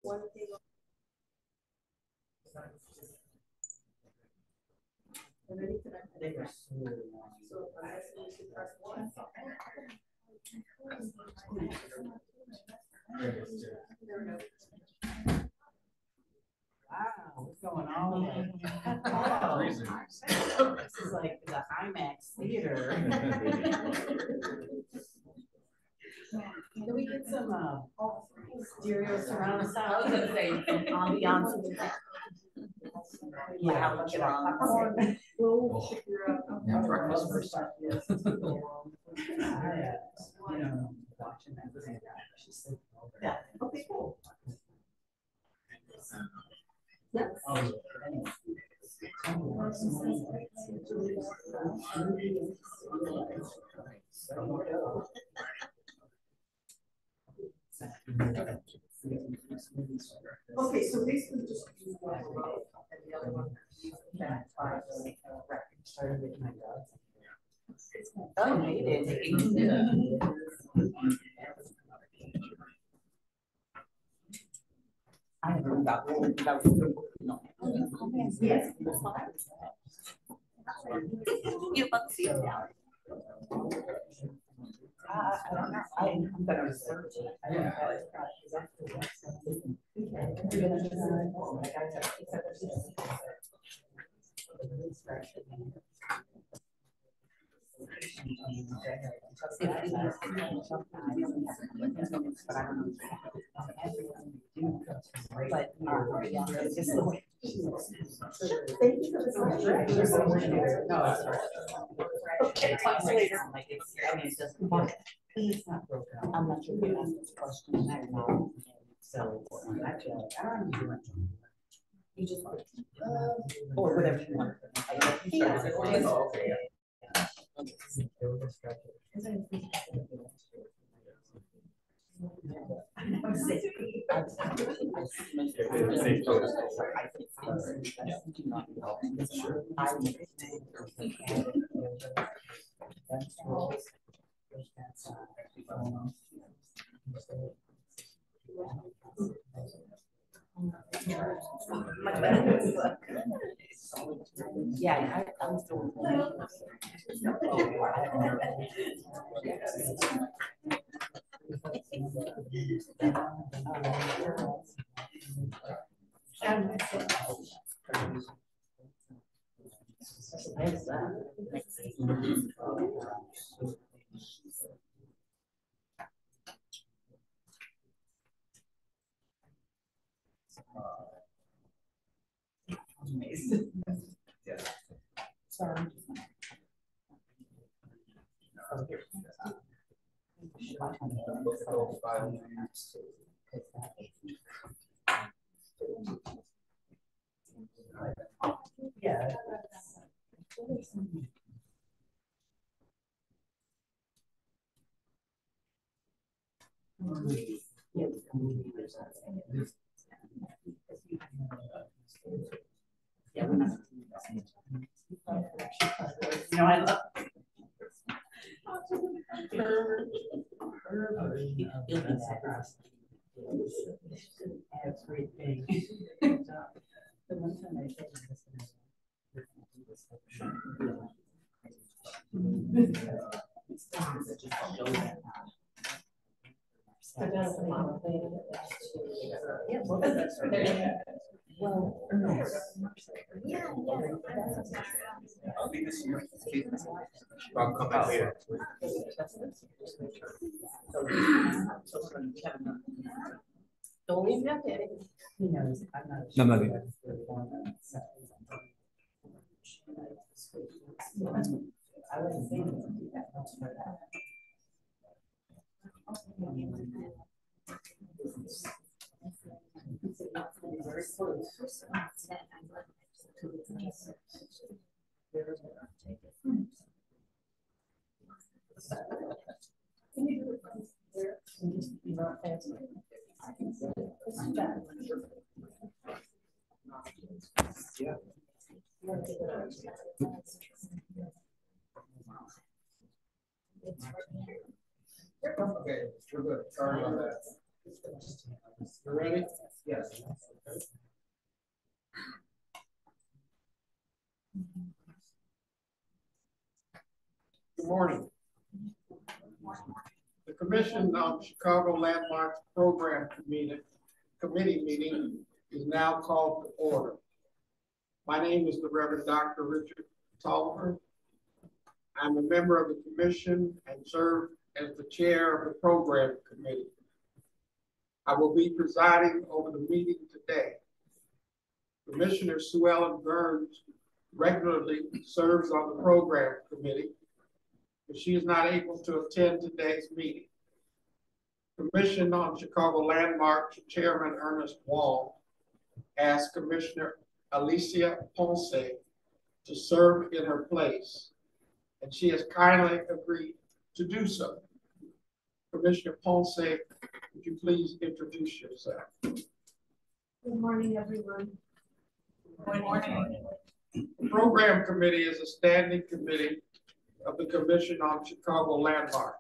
one thing. Ready for that? They were so long. So I need to press one. Wow, what's going on? Wow. This is like the IMAX theater. Can we get some stereo surround sound? I was going to say ambiance. Yeah, look at popcorn. Watching that. Yeah. Okay, cool. Yep. Okay, so basically just use one remote and the other one. Oh, you made it. I have heard about yes. You must see it now. I don't know. I'm gonna research it. I don't know. But yeah, it's just the way. Thank you for this. No, okay, talk later. Like it's, I mean, it's just it's not broken. I'm not sure if you asked this question. I don't know. So actually, I don't know. You just want or whatever you want. Yeah. Oh, okay. I'm sick. Yeah, I'm still. Amazing. Yeah. Sorry. Yeah. Yeah, we're not. You know, I love that's great thing. The one time I said I'll be this year. I'll come back later. Don't leave me up there. He knows I'm not. No, no, I wasn't thinking to do that much for that. Very close. Can you do it from there? And just be not fancy. I can see it. Let's do that. Yeah. Okay, we're good. Sorry about that. You ready? Yeah. Yes. Good morning. The Commission on Chicago Landmarks Program Committee meeting is now called to order. My name is the Reverend Dr. Richard Tolliver. I'm a member of the commission and serve as the chair of the program committee. I will be presiding over the meeting today. Commissioner Sue Ellen Burns regularly serves on the program committee, but she is not able to attend today's meeting. Commission on Chicago Landmarks Chairman Ernest Wall asked Commissioner Alicia Ponce to serve in her place, and she has kindly agreed to do so. Commissioner Ponce, would you please introduce yourself? Good morning, everyone. Good morning. The program committee is a standing committee of the Commission on Chicago Landmarks.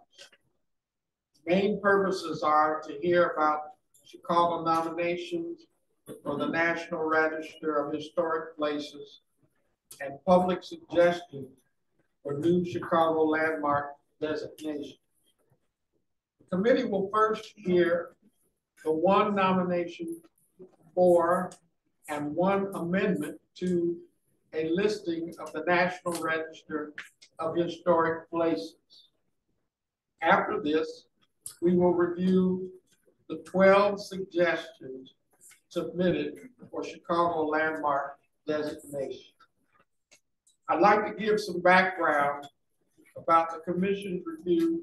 Main purposes are to hear about Chicago nominations for the National Register of Historic Places and public suggestions for new Chicago landmark designations. The committee will first hear the one nomination for and one amendment to a listing of the National Register of Historic Places. After this, we will review the 12 suggestions submitted for Chicago landmark designation. I'd like to give some background about the Commission's review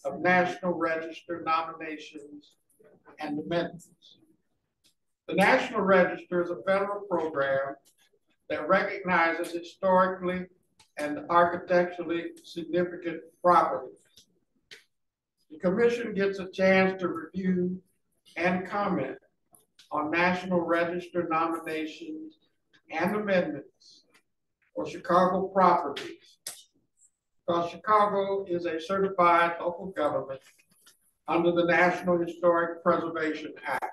of National Register nominations and amendments. The National Register is a federal program that recognizes historically and architecturally significant properties. The Commission gets a chance to review and comment on National Register nominations and amendments for Chicago properties, because Chicago is a certified local government under the National Historic Preservation Act.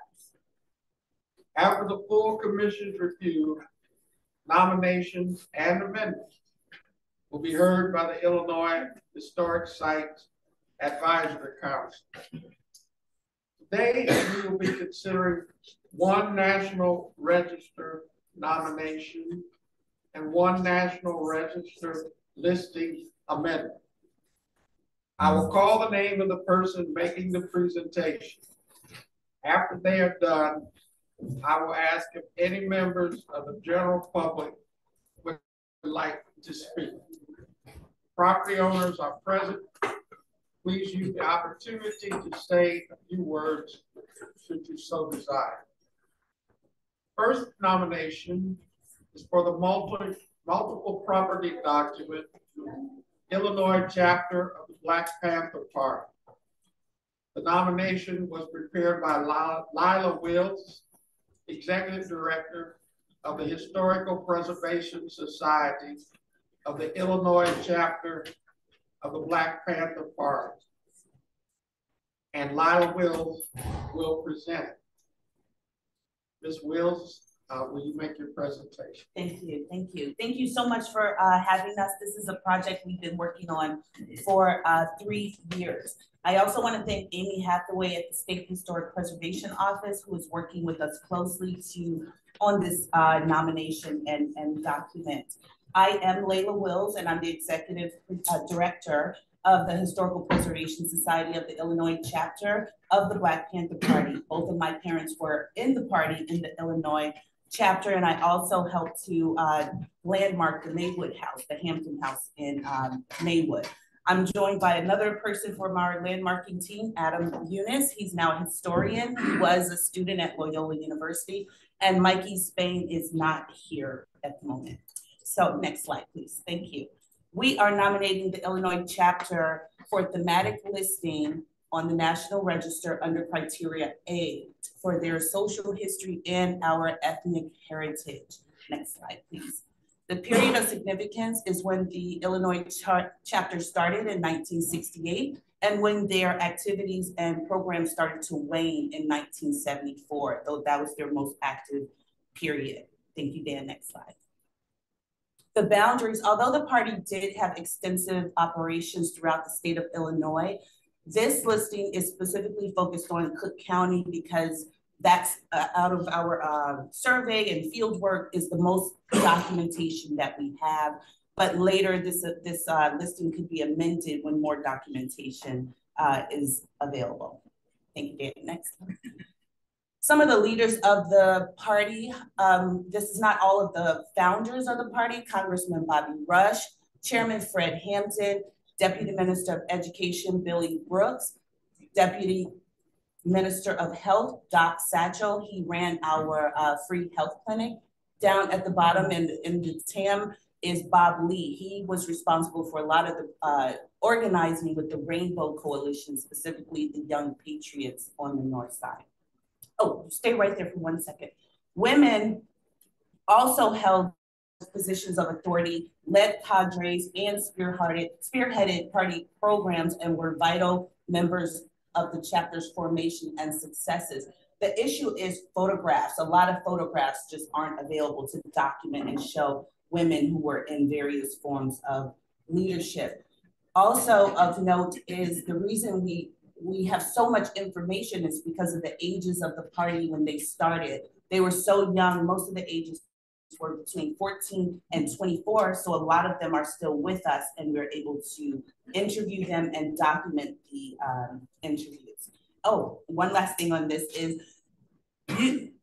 After the full Commission's review, nominations and amendments will be heard by the Illinois Historic Sites Advisory Council. Today, we will be considering one National Register nomination and one National Register listing amendment. I will call the name of the person making the presentation. After they are done, I will ask if any members of the general public would like to speak. Property owners are present. Please use the opportunity to say a few words should you so desire. First nomination is for the multiple property document, Illinois chapter of the Black Panther Party. The nomination was prepared by Lila Wills, Executive Director of the Historical Preservation Society of the Illinois chapter of the Black Panther Party. And Lila Wills will present it. Ms. Wills, will you make your presentation? Thank you, thank you. Thank you so much for having us. This is a project we've been working on for 3 years. I also want to thank Amy Hathaway at the State Historic Preservation Office, who is working with us closely on this nomination and document. I am Layla Wills, and I'm the Executive Director of the Historical Preservation Society of the Illinois chapter of the Black Panther Party. Both of my parents were in the party in the Illinois chapter, and I also helped to landmark the Maywood House, the Hampton House in Maywood. I'm joined by another person from our landmarking team, Adam Eunice. He's now a historian. He was a student at Loyola University, and Mikey Spain is not here at the moment. So next slide, please. Thank you. We are nominating the Illinois chapter for thematic listing on the National Register under criteria A for their social history and our ethnic heritage. Next slide, please. The period of significance is when the Illinois chapter started in 1968 and when their activities and programs started to wane in 1974, though that was their most active period. Thank you, Dan. Next slide. The boundaries, although the party did have extensive operations throughout the state of Illinois, this listing is specifically focused on Cook County because that's out of our survey and field work is the most documentation that we have. But later this listing could be amended when more documentation is available. Thank you, Dan. Next. Some of the leaders of the party, this is not all of the founders of the party, Congressman Bobby Rush, Chairman Fred Hampton, Deputy Minister of Education Billy Brooks, Deputy Minister of Health Doc Satchel. He ran our free health clinic. Down at the bottom in the TAM is Bob Lee. He was responsible for a lot of the organizing with the Rainbow Coalition, specifically the Young Patriots on the North Side. Oh, stay right there for 1 second. Women also held positions of authority, led cadres, and spearheaded party programs and were vital members of the chapter's formation and successes. The issue is photographs. A lot of photographs just aren't available to document and show women who were in various forms of leadership. Also of note is the reason we have so much information is because of the ages of the party when they started. They were so young, most of the ages were between 14 and 24, so a lot of them are still with us and we're able to interview them and document the interviews. Oh, one last thing on this is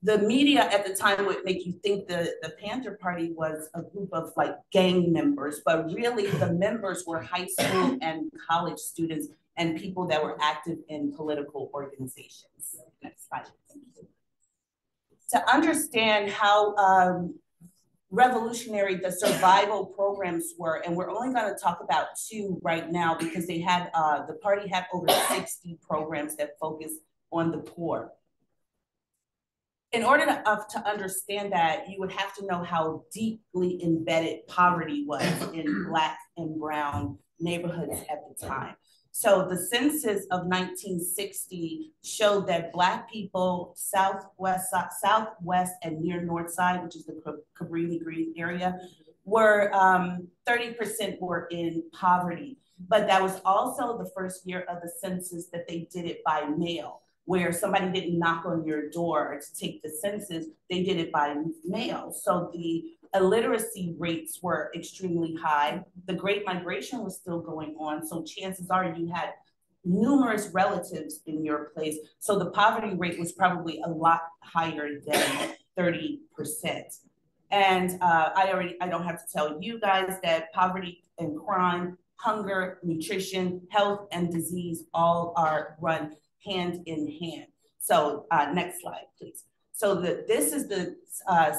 the media at the time would make you think the Panther Party was a group of like gang members, but really the members were high school and college students and people that were active in political organizations. Next slide. To understand how revolutionary the survival programs were, and we're only going to talk about 2 right now because they had the party had over 60 programs that focus on the poor. In order to understand that, you would have to know how deeply embedded poverty was in Black and Brown neighborhoods at the time. So the census of 1960 showed that Black people, southwest and near north side, which is the Cabrini Green area, were 30% were in poverty. But that was also the first year of the census that they did it by mail, where somebody didn't knock on your door to take the census, they did it by mail. So the illiteracy rates were extremely high. The Great Migration was still going on. So chances are you had numerous relatives in your place. So the poverty rate was probably a lot higher than 30%. And I don't have to tell you guys that poverty and crime, hunger, nutrition, health, and disease all are run hand in hand. So next slide, please. So this is the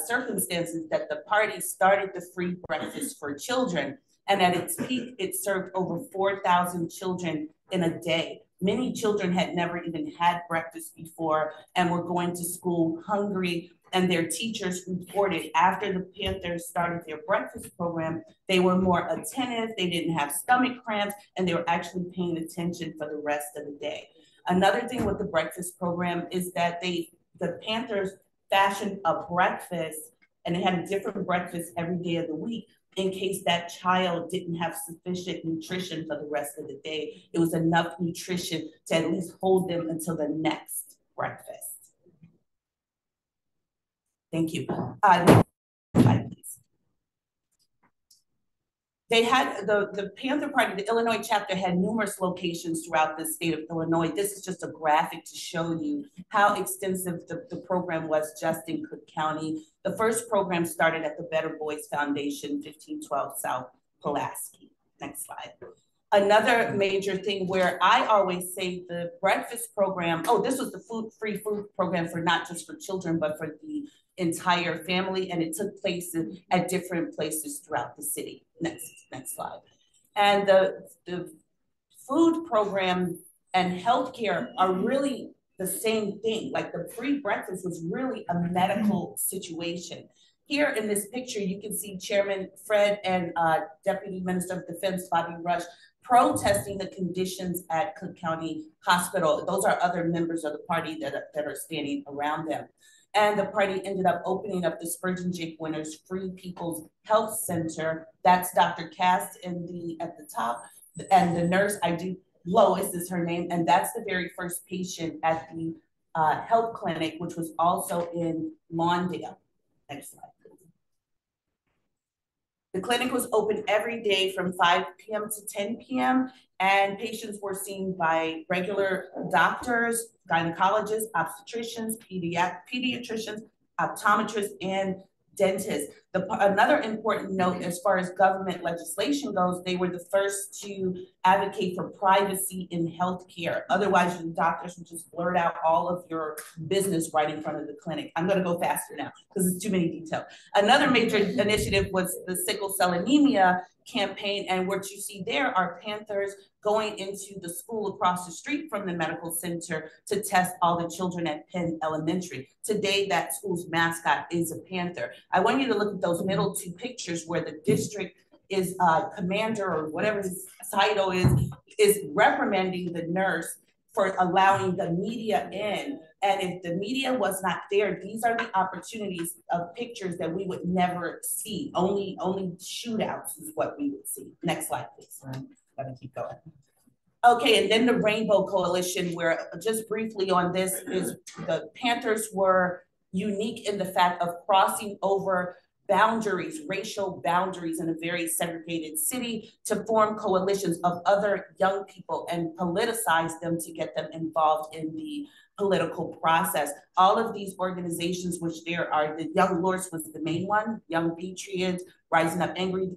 circumstances that the party started the free breakfast for children. And at its peak, it served over 4,000 children in a day. Many children had never even had breakfast before and were going to school hungry. And their teachers reported after the Panthers started their breakfast program, they were more attentive, they didn't have stomach cramps, and they were actually paying attention for the rest of the day. Another thing with the breakfast program is that the Panthers fashioned a breakfast, and they had a different breakfast every day of the week in case that child didn't have sufficient nutrition for the rest of the day. It was enough nutrition to at least hold them until the next breakfast. Thank you. Next slide, please. They had the Panther Party, the Illinois chapter had numerous locations throughout the state of Illinois. This is just a graphic to show you how extensive the program was just in Cook County. The first program started at the Better Boys Foundation, 1512 South Pulaski. Next slide. Another major thing where I always say the breakfast program, oh, this was the free food program for not just for children, but for the entire family, and it took place at different places throughout the city. Next slide. And the food program and healthcare are really the same thing. Like the free breakfast was really a medical situation. Here in this picture, you can see Chairman Fred and Deputy Minister of Defense Bobby Rush protesting the conditions at Cook County Hospital. Those are other members of the party that are standing around them. And the party ended up opening up the Spurgeon Jake Winters Free People's Health Center. That's Dr. Cass at the top, and the nurse, Lois is her name, and that's the very first patient at the health clinic, which was also in Lawndale. Next slide, please. The clinic was open every day from 5 p.m. to 10 p.m. and patients were seen by regular doctors, gynecologists, obstetricians, pediatricians, optometrists, and dentists. Another important note as far as government legislation goes, they were the first to advocate for privacy in healthcare. Otherwise, your doctors would just blurt out all of your business right in front of the clinic. I'm going to go faster now because it's too many details. Another major initiative was the sickle cell anemia campaign, and what you see there are Panthers going into the school across the street from the medical center to test all the children at Penn Elementary. Today, that school's mascot is a Panther. I want you to look at those middle two pictures where the district is commander or whatever his title is reprimanding the nurse for allowing the media in. And if the media was not there, these are the opportunities of pictures that we would never see. Only shootouts is what we would see. Next slide, please. Let me keep going. Okay, and then the Rainbow Coalition, where just briefly on this is the Panthers were unique in the fact of crossing over boundaries, racial boundaries in a very segregated city to form coalitions of other young people and politicize them to get them involved in the political process. All of these organizations, which there are, the Young Lords was the main one, Young Patriots, Rising Up Angry,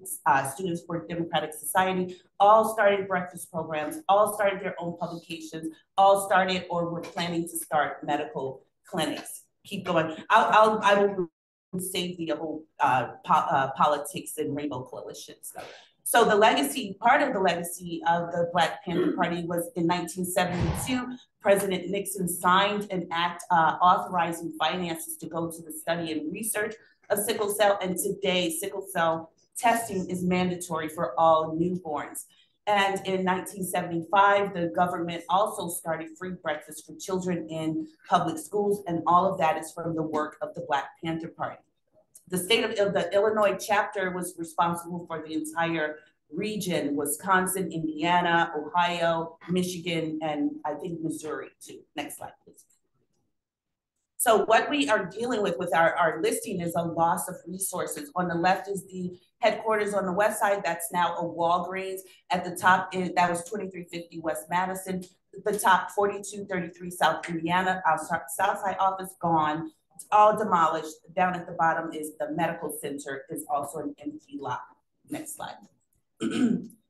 Students for Democratic Society, all started breakfast programs, all started their own publications, all started or were planning to start medical clinics. Keep going. I will save the whole politics and Rainbow Coalition stuff. So the legacy, part of the legacy of the Black Panther Party was in 1972, President Nixon signed an act authorizing finances to go to the study and research of sickle cell, and today sickle cell testing is mandatory for all newborns. And in 1975, the government also started free breakfast for children in public schools, and all of that is from the work of the Black Panther Party. The state of the Illinois chapter was responsible for the entire region, Wisconsin, Indiana, Ohio, Michigan, and I think Missouri too. Next slide, please. So what we are dealing with our listing is a loss of resources. On the left is the headquarters on the west side. That's now a Walgreens. At the top, that was 2350 West Madison. The top, 4233 South Indiana. Our south side office gone. It's all demolished. Down at the bottom is the medical center, is also an empty lot. Next slide.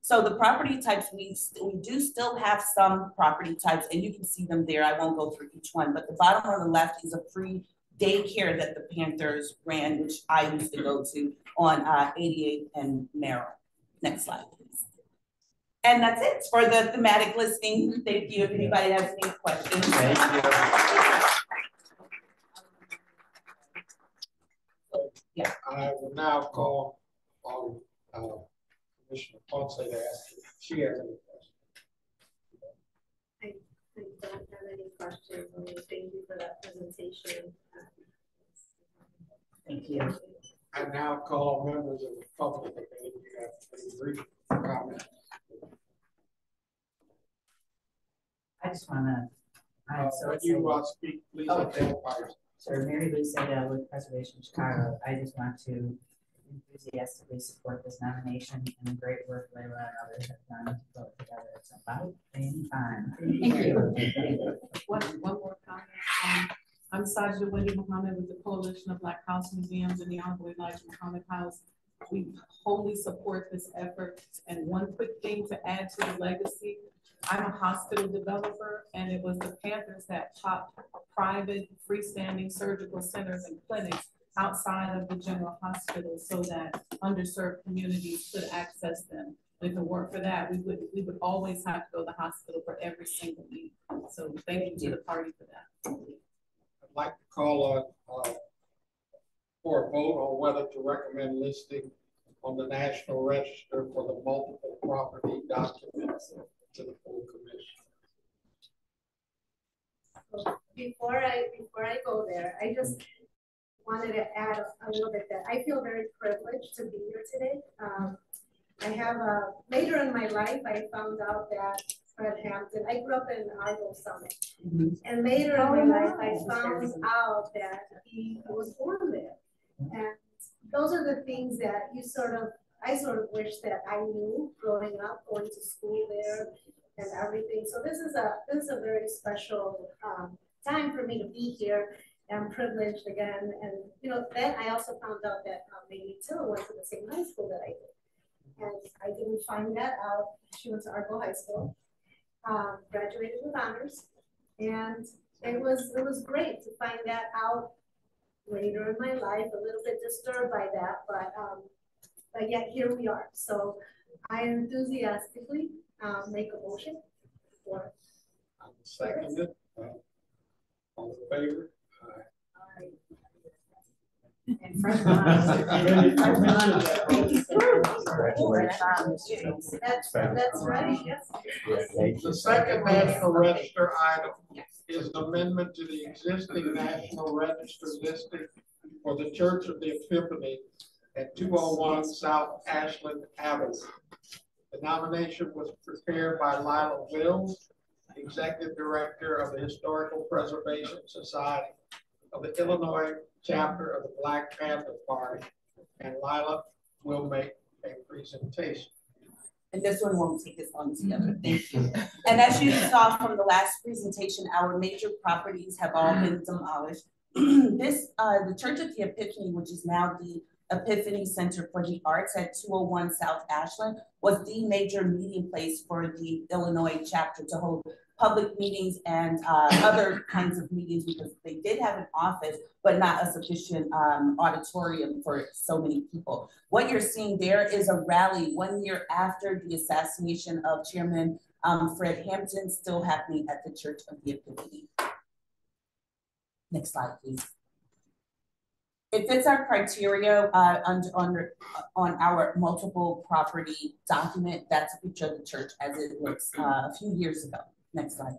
So the property types, we do still have some property types, and you can see them there. I won't go through each one, but the bottom on the left is a free daycare that the Panthers ran, which I used to go to on 88 and Merrill. Next slide, please. And that's it for the thematic listing. Thank you. If anybody has any questions. Thank you. Yeah. I will now call on Commissioner Ponce to ask if she has any questions. I don't have any questions. Only thank you for that presentation. Thank you. I now call members of the public if they have any brief comments. I just want to. When you speak, please identify yourself. Sir, Mary Lou Seda with Preservation Chicago. I just want to enthusiastically support this nomination and the great work Layla and others have done to put together. It's about being fun. Thank you. One more comment. I'm Sajida Wendy Muhammad with the Coalition of Black House Museums and the Honorable Elijah Muhammad House. We wholly support this effort. And one quick thing to add to the legacy, I'm a hospital developer, and it was the Panthers that popped private freestanding surgical centers and clinics outside of the general hospital so that underserved communities could access them. And if it weren't for that, we would always have to go to the hospital for every single need. So thank you to the party for that. I'd like to call on for a vote on whether to recommend listing on the National Register for the multiple property documents to the full commission. Before I go there, I just wanted to add a little bit that I feel very privileged to be here today. I have later in my life, I found out that Fred Hampton, I grew up in Argo Summit. And later in my life, I found out that he was born there. And those are the things that I sort of wish that I knew growing up, going to school there and everything. So this is a very special time for me to be here. I'm privileged again. And then I also found out that Mamie Till went to the same high school that I did. And I didn't find that out. She went to Argo High School, graduated with honors. And it was great to find that out later in my life, a little bit disturbed by that, but yet here we are. So I enthusiastically make a motion for. I'm seconded. All in favor? And Fred That's right, yes. The second National Register item is an amendment to the existing National Register listing for the Church of the Epiphany at 201 South Ashland Avenue. The nomination was prepared by Lila Wills, Executive Director of the Historical Preservation Society of the Illinois chapter of the Black Panther Party, and Lila will make a presentation. And this one won't take us long together. Thank you. And as you saw from the last presentation, our major properties have all been demolished. The Church of the Epiphany, which is now the Epiphany Center for the Arts at 201 South Ashland, was the major meeting place for the Illinois chapter to hold public meetings and other kinds of meetings, because they did have an office, but not a sufficient auditorium for so many people. What you're seeing there is a rally 1 year after the assassination of Chairman Fred Hampton, still happening at the Church of the Epiphany. Next slide, please. It fits our criteria on our multiple property document. That's a picture of the church as it looks a few years ago. Next slide.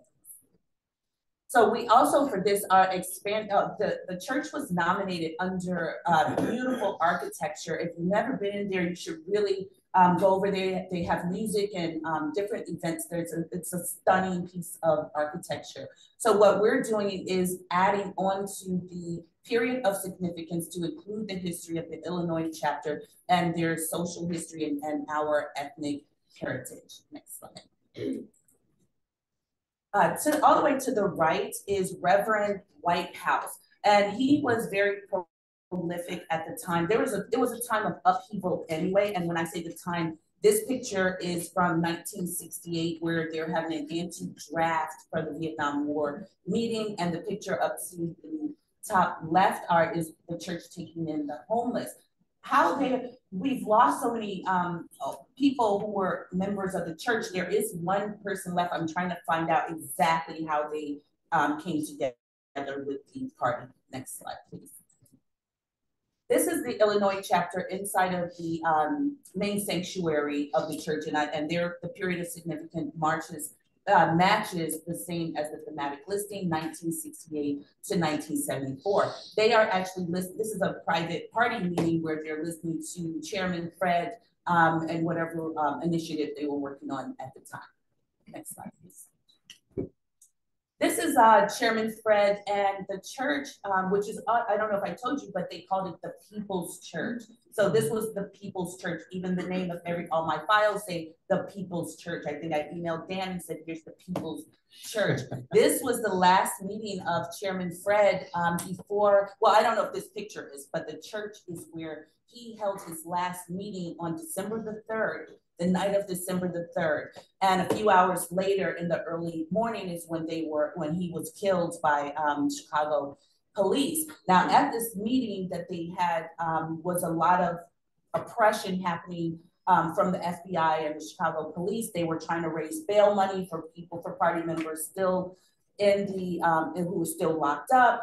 So we also, for this, the church was nominated under beautiful architecture. If you've never been in there, you should really go over there. They have music and different events there. It's a stunning piece of architecture. So what we're doing is adding on to the period of significance to include the history of the Illinois chapter and their social history and our ethnic heritage. Next slide. All the way to the right is Reverend Whitehouse, and he was very prolific at the time. It was a time of upheaval anyway, and when I say the time, this picture is from 1968, where they're having an anti-draft for the Vietnam War meeting, and the picture up to the top left is the church taking in the homeless. We've lost so many people who were members of the church. There is one person left. I'm trying to find out exactly how they came together with the party. Next slide, please. This is the Illinois chapter inside of the main sanctuary of the church, and the period of significant marches matches the same as the thematic listing, 1968 to 1974. They are actually this is a private party meeting where they're listening to Chairman Fred and whatever initiative they were working on at the time. Next slide, please. This is Chairman Fred and the church, which is, I don't know if I told you, but they called it the People's Church. So this was the People's Church. Even the name of all my files say the People's Church. I think I emailed Dan and said, here's the People's Church. This was the last meeting of Chairman Fred before, well, I don't know if this picture is, but the church is where he held his last meeting on December the 3rd. The night of December the 3rd. And a few hours later in the early morning is when he was killed by Chicago police. Now at this meeting that they had was a lot of oppression happening from the FBI and the Chicago police. They were trying to raise bail money for party members still in the, who was still locked up.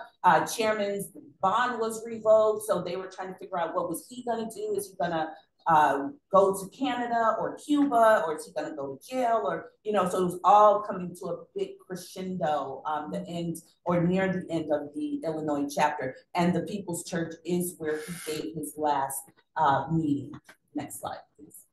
Chairman's bond was revoked, so they were trying to figure out what was he gonna do? Is he gonna go to Canada or Cuba, or is he gonna go to jail? Or, you know, so it was all coming to a big crescendo, the end or near the end of the Illinois chapter. And the People's Church is where he gave his last meeting. Next slide, please.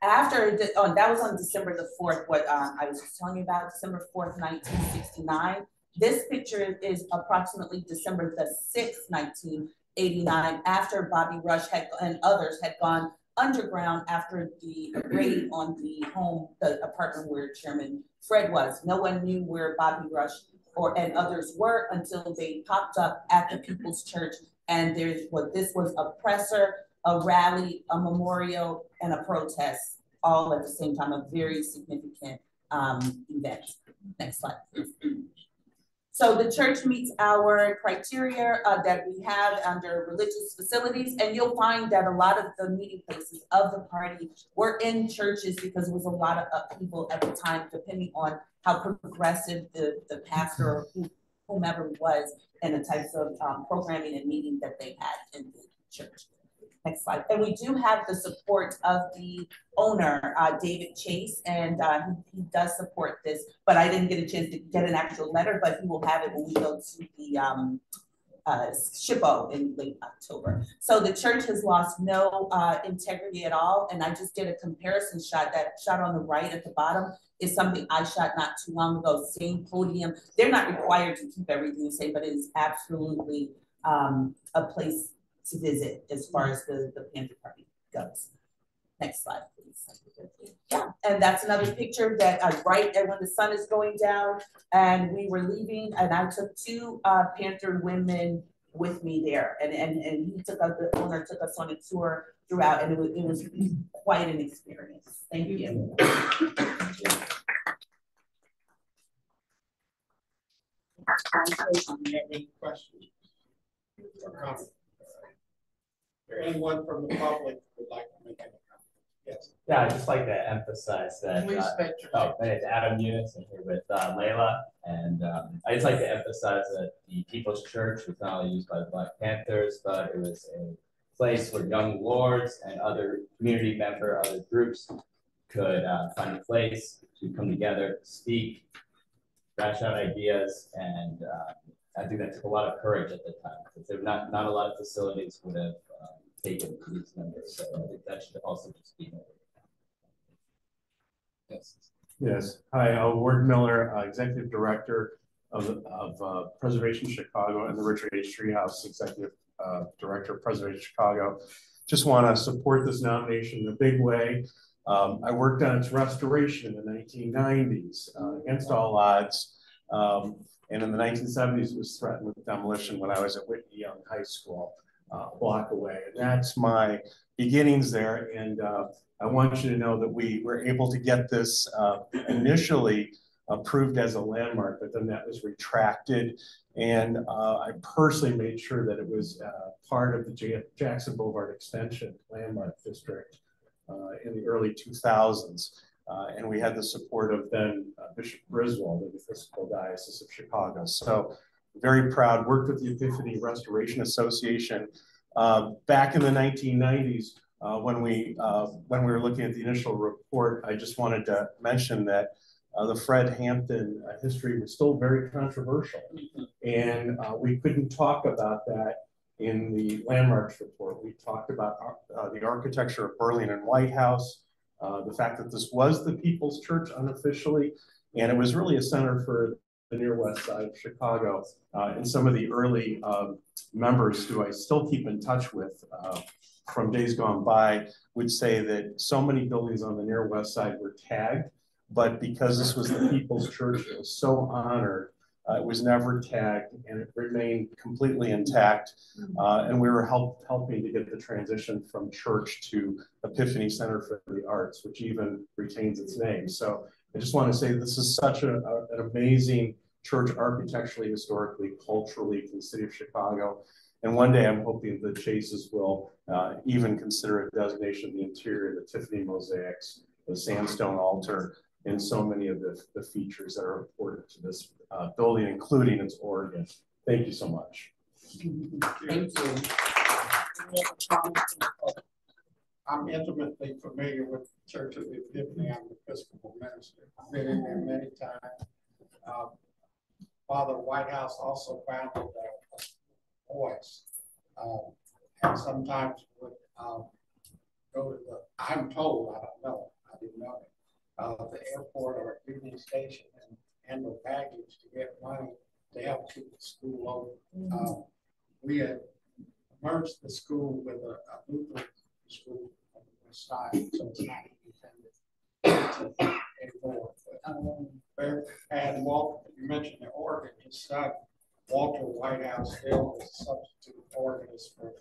After the, that was on December the 4th, what I was just telling you about, December 4th, 1969. This picture is approximately December the 6th, 1989, after Bobby Rush and others had gone underground after the raid on the home, the apartment where Chairman Fred was. No one knew where Bobby Rush and others were until they popped up at the People's Church. And this was a presser, a rally, a memorial, and a protest, all at the same time, a very significant event. Next slide, please. So the church meets our criteria that we have under religious facilities, and you'll find that a lot of the meeting places of the party were in churches because it was a lot of upheaval at the time, depending on how progressive the pastor or whomever was and the types of programming and meeting that they had in the church. Next slide. And we do have the support of the owner, David Chase, and he does support this, but I didn't get a chance to get an actual letter, but he will have it when we go to the SHPO in late October. So the church has lost no integrity at all, and I just did a comparison shot. That shot on the right at the bottom is something I shot not too long ago, same podium. They're not required to keep everything the same, but it is absolutely a place to visit as far as the Panther Party goes. Next slide, please. Yeah, and that's another picture that right when the sun is going down and we were leaving, and I took two Panther women with me there, and he took us, the owner took us on a tour throughout, and it was quite an experience. Thank you. Any questions or comments? Anyone from the public would like to make any comment? Yes. Yeah, I'd just like to emphasize that. Please state your name. My name is Adam Eunice. I'm here with Layla, and I'd just like to emphasize that the People's Church was not only used by the Black Panthers, but it was a place where young lords and other community other groups could find a place to come together, speak, thrash out ideas, and I think that took a lot of courage at the time, because there were not a lot of facilities would have taken these members. So I think that should also just be noted. Yes. Yes. Hi, Ward Miller, Executive Director of Preservation Chicago, and the Richard H. Treehouse Executive Director of Preservation Chicago. Just want to support this nomination in a big way. I worked on its restoration in the 1990s against all odds. And in the 1970s, it was threatened with demolition when I was at Whitney Young High School, a block away. And that's my beginnings there. And I want you to know that we were able to get this initially approved as a landmark, but then that was retracted. And I personally made sure that it was part of the Jackson Boulevard Extension Landmark District in the early 2000s. And we had the support of then Bishop Griswold of the Episcopal Diocese of Chicago. So very proud, worked with the Epiphany Restoration Association back in the 1990s when we were looking at the initial report. I just wanted to mention that the Fred Hampton history was still very controversial. And we couldn't talk about that in the landmarks report. We talked about the architecture of Burlington White House, the fact that this was the People's Church unofficially, and it was really a center for the near west side of Chicago. And some of the early members who I still keep in touch with from days gone by would say that so many buildings on the near west side were tagged, but because this was the People's Church, it was so honored. It was never tagged, and it remained completely intact. And we were helping to get the transition from church to Epiphany Center for the Arts, which even retains its name. So I just want to say this is such an amazing church, architecturally, historically, culturally, for the city of Chicago. And one day I'm hoping the Chases will even consider a designation of the interior, the Tiffany mosaics, the sandstone altar, in so many of the features that are important to this building, including its organ. Thank you so much. Thank you. I'm intimately familiar with the Church of the Epiphany. I'm the Episcopal minister. I've been in there many times. Father Whitehouse also founded Voice, and sometimes would go to I'm told, I don't know, I didn't know it, the airport or Union Station and handle baggage to get money to help keep the school open. We had merged the school with a Lutheran school on the west side, so it's not independent anymore. And Walter, you mentioned the organ, his son, Walter Whitehouse, still is a substitute organist for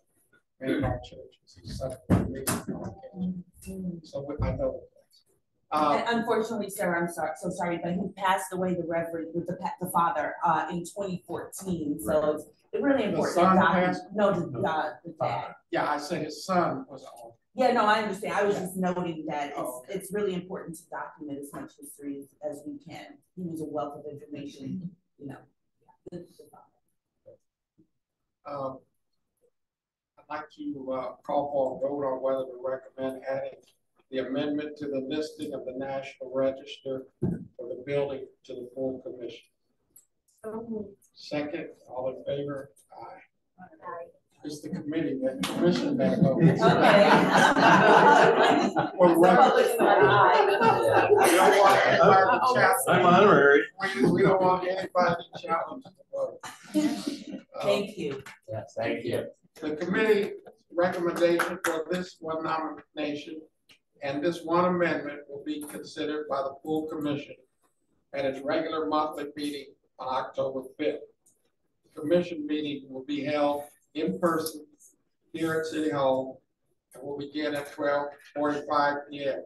many of our churches. He's such a big so I know unfortunately, sir, I'm sorry, but he passed away, the Reverend, with the father, in 2014. So it's really important. The son passed? No, the dad. Yeah, I said his son was on. Yeah, no, I understand. I was just noting that it's really important to document as much history as we can. He was a wealth of information, you know. I'd like to call for a vote on whether to recommend adding the amendment to the listing of the National Register for the building to the full commission. Second, all in favor? Aye. It's the committee that commission that vote. Okay. I'm honorary. We don't want anybody to challenge the vote. Thank you. Yes, thank you. The committee recommendation for this one nomination and this one amendment will be considered by the full commission at its regular monthly meeting on October 5th. The commission meeting will be held in person here at City Hall and will begin at 12:45 p.m.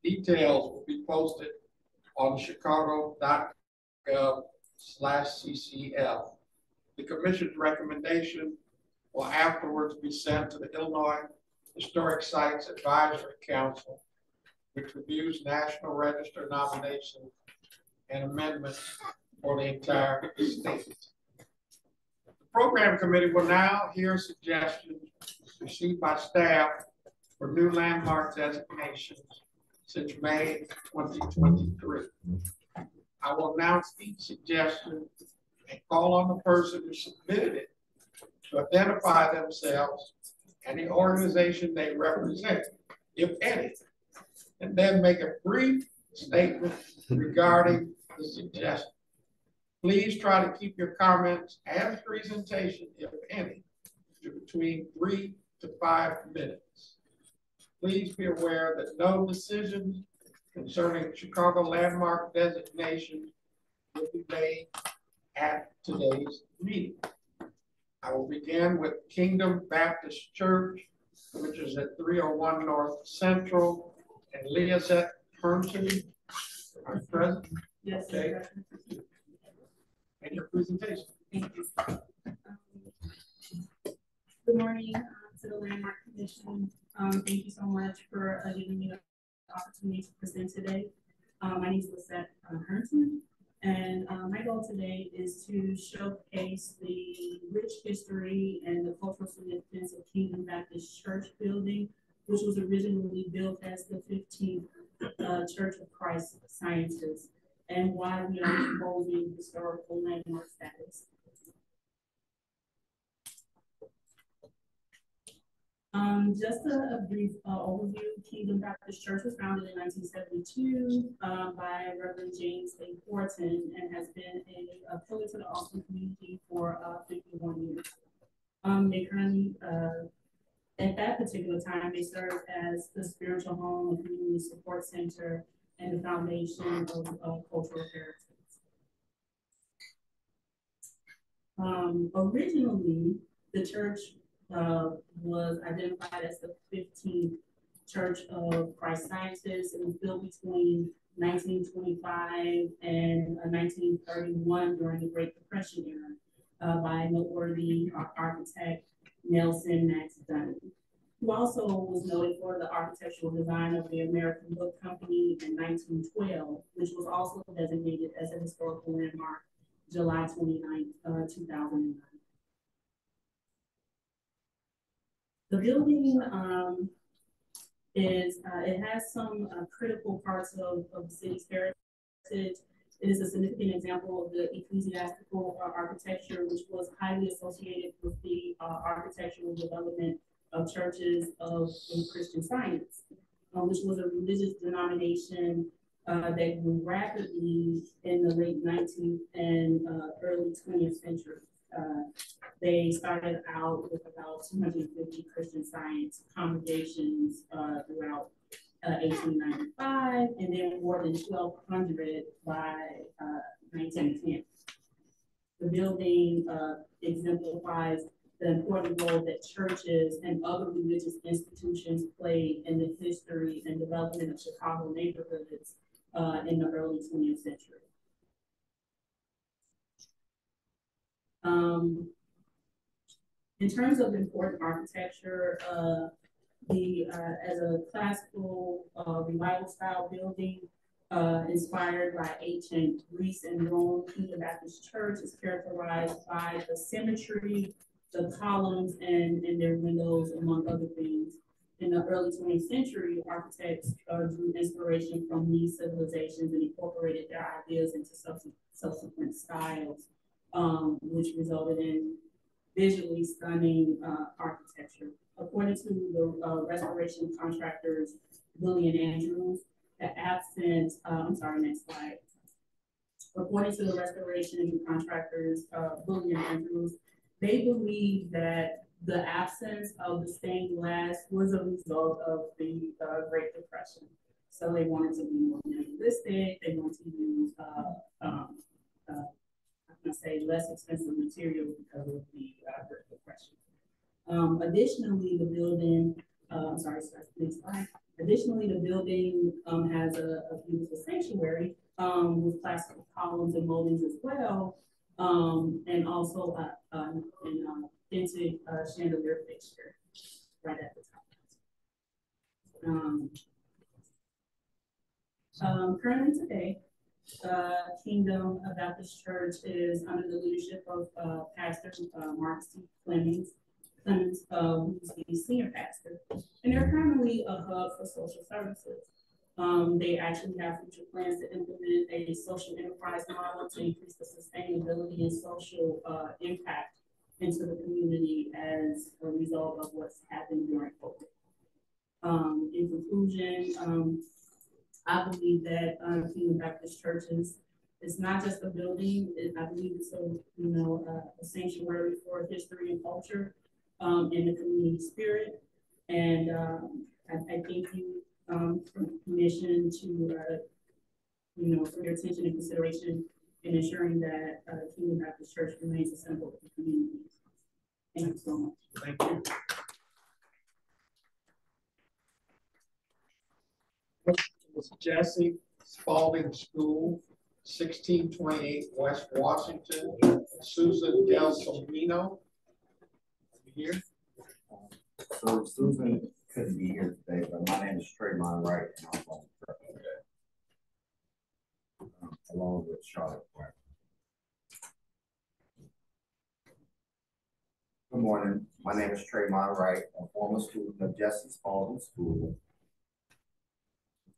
Details will be posted on chicago.gov/CCL. The commission's recommendation will afterwards be sent to the Illinois Historic Sites Advisory Council, which reviews National Register nominations and amendments for the entire state. The program committee will now hear suggestions received by staff for new landmark designations since May 2023. I will announce each suggestion and call on the person who submitted it to identify themselves and the organization they represent, if any, and then make a brief statement regarding the suggestion. Please try to keep your comments and presentation, if any, to between 3 to 5 minutes. Please be aware that no decisions concerning Chicago landmark designation will be made at today's meeting. I will begin with Kingdom Baptist Church, which is at 301 North Central, and Leazette Herndon. Are you present? Yes. Okay. And your presentation. Thank you. Good morning to the Landmark Commission. Thank you so much for giving me the opportunity to present today. My name is Leazette Herndon. And my goal today is to showcase the rich history and the cultural significance of Kingdom Baptist Church building, which was originally built as the 15th Church of Christ Sciences, and why we are proposing historical landmark status. Just a brief overview. Kingdom Baptist Church was founded in 1972 by Reverend James A. Horton and has been a pillar to the Austin community for 51 years. They currently, at that particular time, they served as the spiritual home, and community support center, and the foundation of cultural heritage. Originally, the church was identified as the 15th Church of Christ Sciences. It was built between 1925 and 1931 during the Great Depression era by noteworthy architect Nelson Max Dunn. who also was noted for the architectural design of the American Book Company in 1912, which was also designated as a historical landmark July 29th, 2009. The building it has some critical parts of the city's heritage. It is a significant example of the ecclesiastical architecture, which was highly associated with the architectural development of churches of Christian Science, which was a religious denomination that grew rapidly in the late 19th and early 20th century. They started out with about 250 Christian Science congregations throughout 1895, and then more than 1,200 by 1910. The building exemplifies the important role that churches and other religious institutions played in the history and development of Chicago neighborhoods in the early 20th century. In terms of important architecture, as a classical revival style building inspired by ancient Greece and Rome, Kingdom Baptist Church is characterized by the symmetry, the columns, and their windows, among other things. In the early 20th century, architects drew inspiration from these civilizations and incorporated their ideas into subsequent styles, which resulted in visually stunning architecture. According to the restoration contractors, William Andrews, the absent, next slide. According to the restoration contractors, William Andrews, they believe that the absence of the stained glass was a result of the Great Depression. So they wanted to be more minimalistic. They wanted to use less expensive materials because of the Great Depression. Additionally, the building, next slide. Additionally, the building has a beautiful sanctuary with classical columns and moldings as well, and also an authentic chandelier fixture right at the top. Currently today, Kingdom Baptist Church is under the leadership of Pastor Mark C. Clemens, who's the senior pastor, and they're currently a hub for social services. They actually have future plans to implement a social enterprise model to increase the sustainability and social impact into the community as a result of what's happened during COVID. In conclusion, I believe that Kingdom Baptist Church is not just a building. I believe it's a sanctuary for history and culture and the community spirit. And I thank you for the permission to, for your attention and consideration in ensuring that Kingdom Baptist Church remains a symbol of the community. Thank you so much. Thank you. It's Jesse Spalding School, 1628 West Washington. Susan Del Somino. Here. So Susan couldn't be here today, but my name is Trayvon Wright, and I'm on the trip today, along with Charlotte Wright. Good morning. My name is Trayvon Wright, a former student of Jesse Spalding School.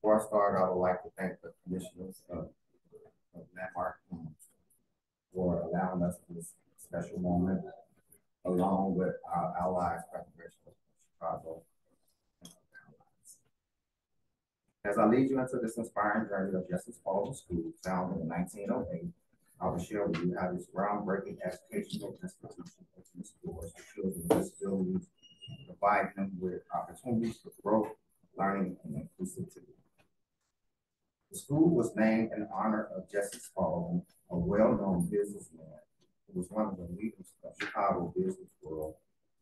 Before I start, I would like to thank the commissioners of Landmark for allowing us this special moment, along with our allies, Preservation of Chicago. As I lead you into this inspiring journey of Jesse Spalding School, founded in 1908, I will share with you how this groundbreaking educational institution opens doors for children with disabilities, providing them with opportunities for growth, learning, and inclusivity. The school was named in honor of Jesse Spalding, a well-known businessman who was one of the leaders of Chicago business world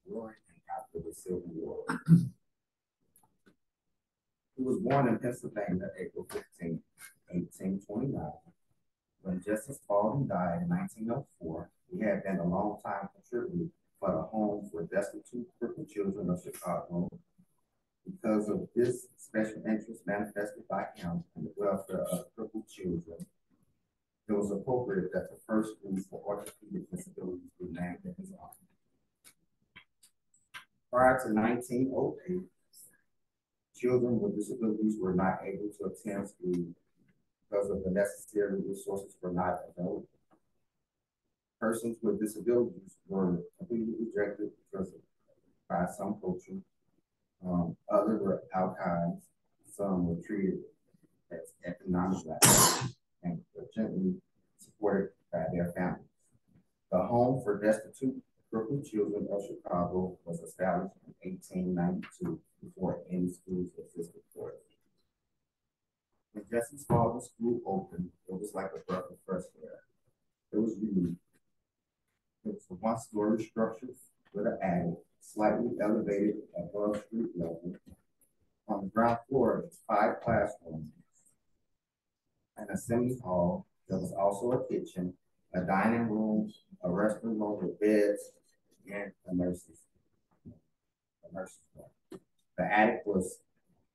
during and after the Civil War. He was born in Pennsylvania, April 15, 1829. When Jesse Spalding died in 1904, he had been a long-time contributor for the Home for Destitute Crippled Children of Chicago Because of this special interest manifested by him in the welfare of crippled children, it was appropriate that the first school for orthopedic disabilities be named in his honor. Prior to 1908, children with disabilities were not able to attend school because of the necessary resources were not available. Persons with disabilities were completely rejected because of, by some culture. Others were outcasts. Some were treated as economic liabilities and were gently supported by their families. The Home for Destitute Crippled Children of Chicago was established in 1892 before any schools existed for it. When Jesse Spalding School opened, it was like a breath of fresh air. It was unique. It was a one-story structure with an attic slightly elevated above street level. On the ground floor, it's 5 classrooms, an assembly hall. There was also a kitchen, a dining room, a restroom room with beds, and a nurse's room. The attic was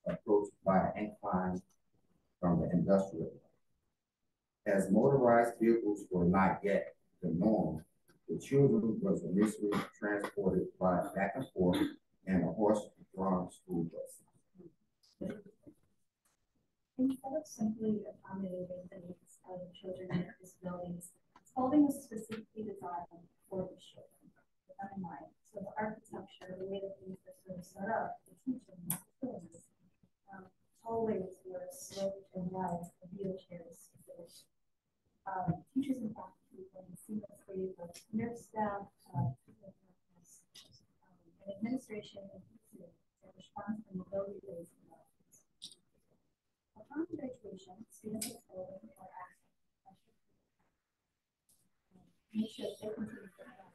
approached by an incline from the industrial. As motorized vehicles were not yet the norm, the children was initially transported by back and forth in a horse-drawn school bus. Instead of simply accommodating the needs of children with disabilities, Spalding was specifically designed for these children, with that in mind. So the architecture, the way that these were sort of set up, the teaching facilities, hallways were sloped and wide for wheelchairs. Teachers and faculty were seamlessly with nurse staff, and administration and teaching in response to mobility-based developments. Upon graduation, students at Spalding are asked to make sure they continue to learn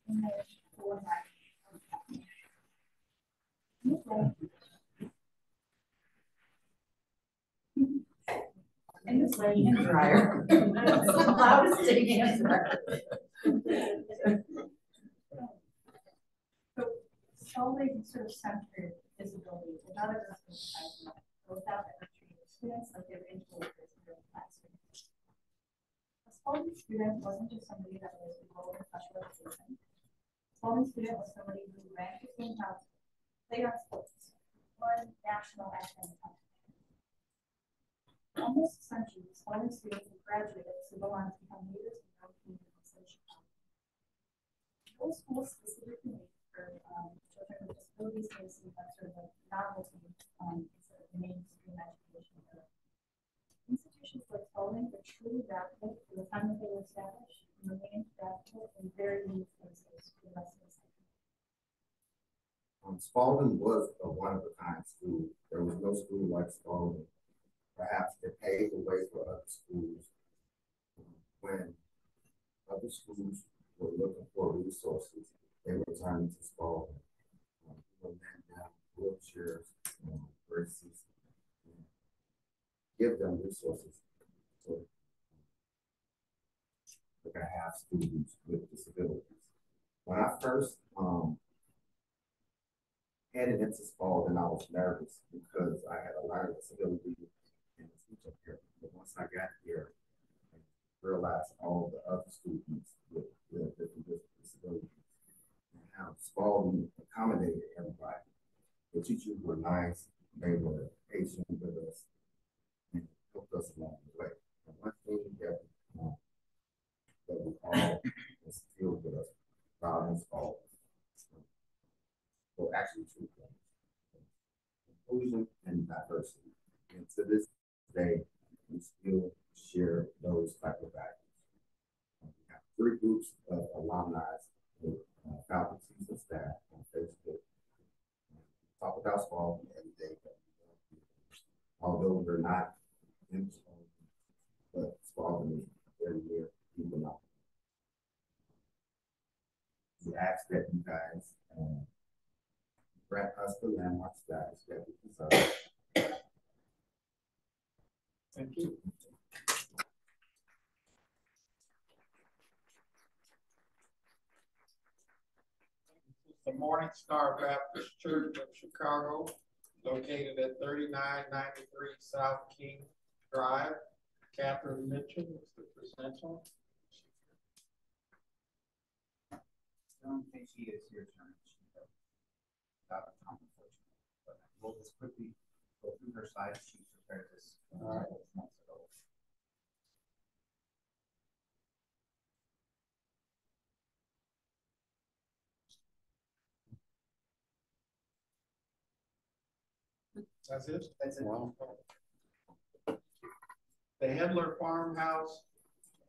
in their full life. In this way, you can dryer. That's the loudest thing answer. So, Spalding sort of centered disability without a disability, without the treating students like they're influencers in their classroom. A Spalding student wasn't just somebody that was enrolled in special education. A Spalding student was somebody who ranked between top, played on sports, won national academic competition. Almost a century, Spalding students and graduates who go on to become leaders in their own communities in Chicago. Those schools specifically made for children with disabilities facing that sort of novelty instead of the mainstream education. Institutions like Spalding were truly adaptable for the time that they were established and remained adaptable in very unique places for the rest of the century. Spalding was a one-of-a-kind school. There was no school like Spalding. Perhaps it paved the way for other schools when other schools were looking for resources. They were turning to Spalding. People hand down wheelchairs, braces, give them resources so they can have students with disabilities. When I first headed into Spalding, I was nervous because I had a learning disability. But once I got here, I realized all the other students with different disabilities and how Spalding accommodated everybody. The teachers were nice, they were patient with us, and helped us along the way. And one thing that we all instilled with us, proud and Spalding, well, actually two things: inclusion and diversity. And to this day, we still share those type of values. We have 3 groups of alumni with faculty and staff on Facebook. Talk about Spalding every day. Although we're not in Spalding, but Spalding is very near people now. We ask that you guys grant us the landmark status that we deserve. Thank you. The Morning Star Baptist Church of Chicago located at 3993 South King Drive. Catherine Mitchell is the presenter. I don't think she is here tonight. She's out of town, unfortunately. But we'll just quickly go through her slides. She prepared this months ago. That's it? That's it. Wow. The Hedler Farmhouse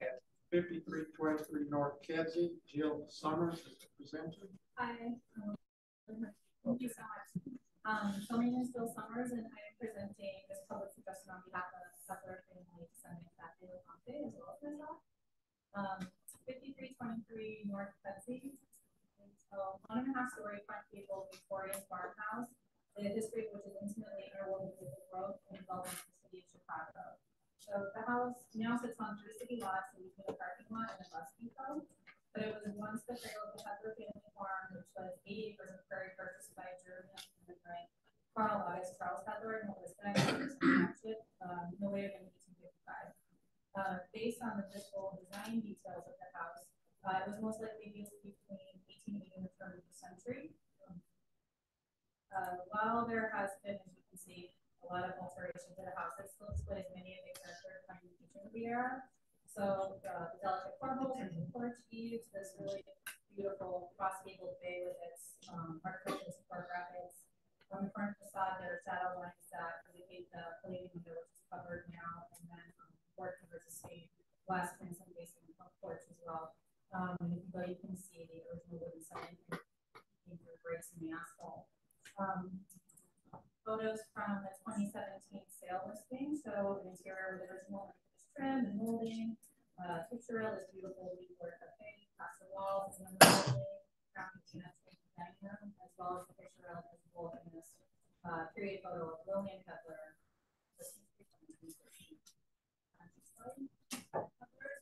at 5323 North Kedzie. Jill Summers is the presenter. Hi. Thank you so much. So my name is Jill Summers, and I am presenting this public suggestion on behalf of Settler family descendants at De La Ponte as well as myself. 5323 North Kedzie. So 1.5-story front gable Victorian farmhouse. The history which is intimately interwoven with the growth and development of the city of Chicago. So the house now sits on 3 city lots in between a parking lot and a bus depot. But it was once the cradle of the Hedler family farm, which was 8 acres of prairie purchased by German immigrant Carl August Charles Hedler and was connected to township no later than 1855. Based on the visual design details of the house, it was most likely used between 1880 and the turn of the century. While there has been, as you can see, a lot of alteration to the house, it still displays many of the characteristic features of the era. So the delicate corbels and the porch eaves, this really beautiful cross-gabled bay with its architectural support graphics. On the front facade, there are shadow lines that indicate the palladium window, which is covered now, and then board covers the same glass prints and facing the front porch as well. But you can see the original wooden siding in the bricks and the asphalt. Photos from the 2017 sale listing. So an interior with original trim and molding. Picture rail is beautiful wood cafe, past the walls, and then the building, dining room, as well as the picture rail visible in this period photo of William Hedler.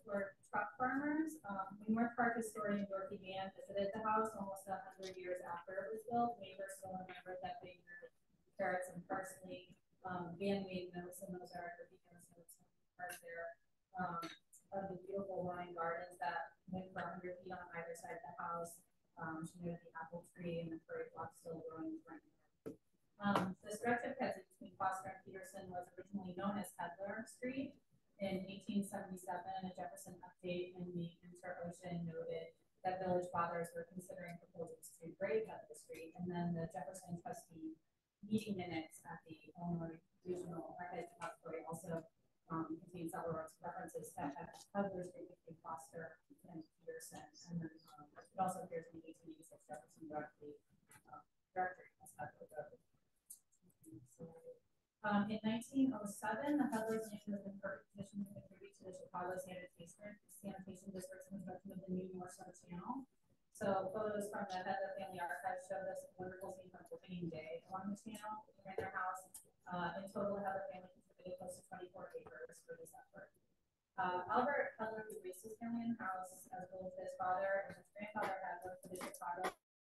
Were truck farmers. North Park historian Dorothy Mann visited the house almost 100 years after it was built. Neighbors still remembered that they grew carrots and parsley. Van made notes, and those are the notes part there of the beautiful wine gardens that went for 100 feet on either side of the house. She noted the apple tree and the prairie flock still growing in front of her. The stretch of Kedzie between Foster and Peterson was originally known as Hedler Street. In 1877, a Jefferson update in the Inter-Ocean noted that village fathers were considering proposals to grave Hedler Street, and then the Jefferson trustee meeting minutes at the Illinois Regional Archives Depository also contain several references to Hedler Street between Foster and Peterson, and then it also appears in the 1886 Jefferson directory as Hedler Road. In 1907, the Hedler's name was in perfect position to contribute to the Chicago sanitation district's construction of the new North Side Channel. So photos from the Hedler family archives showed us a wonderful scene from opening day along the channel in their house. In total, the Hedler family contributed close to 24 acres for this effort. Albert Hedler, who raised his family in the house, as well as his father and his grandfather had worked for the Chicago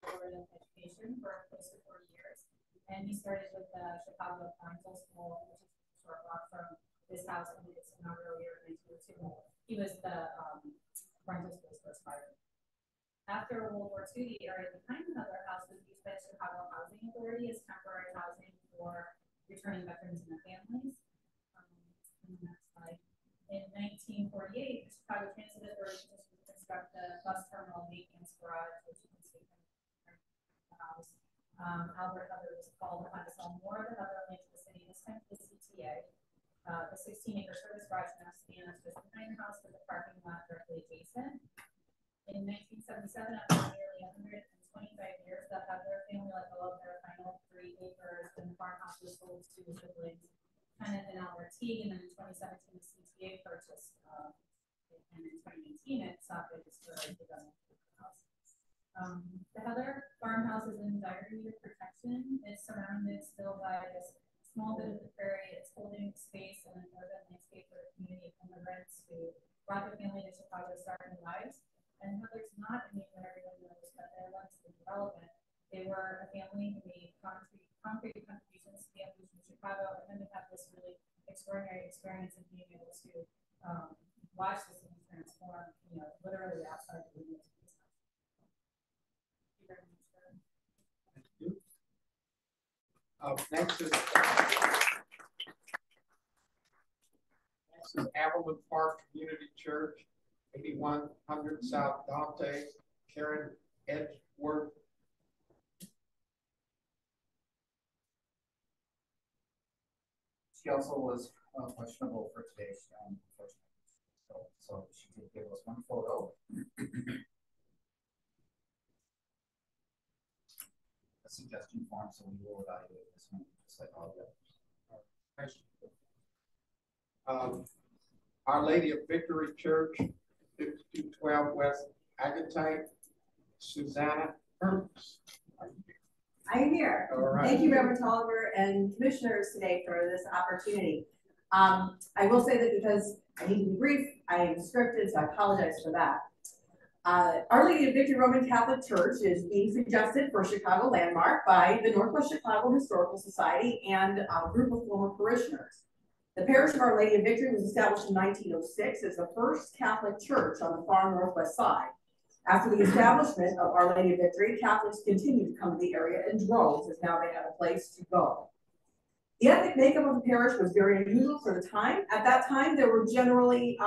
Board of Education for close to 40 years. And he started with the Chicago Parental School, which is a short walk from his house in its inaugural year in 1902. He was the parental school's first fire. After World War II, the area behind the Hedler house was used by the Chicago Housing Authority as temporary housing for returning veterans and their families. Next slide. In 1948, the Chicago Transit Authority constructed the bus terminal maintenance garage, which you can see from the house. Albert Hedler was called upon to sell more of the Hedler land to the city, this time to the CTA. The 16-acre service garage now stands just behind the house with the parking lot directly adjacent. In 1977, after nearly 125 years, the Hedler family let go of their final 3 acres, and the farmhouse was sold to the siblings, Kenneth and Albert Teague, and then in 2017, the CTA purchased, and in 2018, it stopped its development of the house. The Hedler farmhouse is in dire need of protection. It's surrounded still by this small bit of the prairie. It's holding space and an urban landscape for a community of immigrants who brought their family to Chicago to start new lives. And Hedler's not a name that everyone knows, but there once in development, they were a family who made concrete contributions Chicago, and then to have this really extraordinary experience of being able to watch the city transform, you know, literally outside the windows of this house. Thank you very much. Thank you. Next is Avalon Park Community Church, 8100 South Dante, Karen Edgeworth. She also was questionable for today's first. So she did give us one photo. A suggestion form, so we will evaluate this one just like all the others. Our Lady of Victory Church, 5212 West Agatite, Susanna Ernst. I'm here. All right. Thank you, Reverend Tolliver and commissioners today for this opportunity. I will say that because I need to be brief, I am scripted, so I apologize for that. Our Lady of Victory Roman Catholic Church is being suggested for Chicago landmark by the Northwest Chicago Historical Society and a group of former parishioners. The parish of Our Lady of Victory was established in 1906 as the first Catholic church on the far northwest side. After the establishment of Our Lady of Victory, Catholics continued to come to the area in droves, as now they have a place to go. The ethnic makeup of the parish was very unusual for the time. At that time, there were generally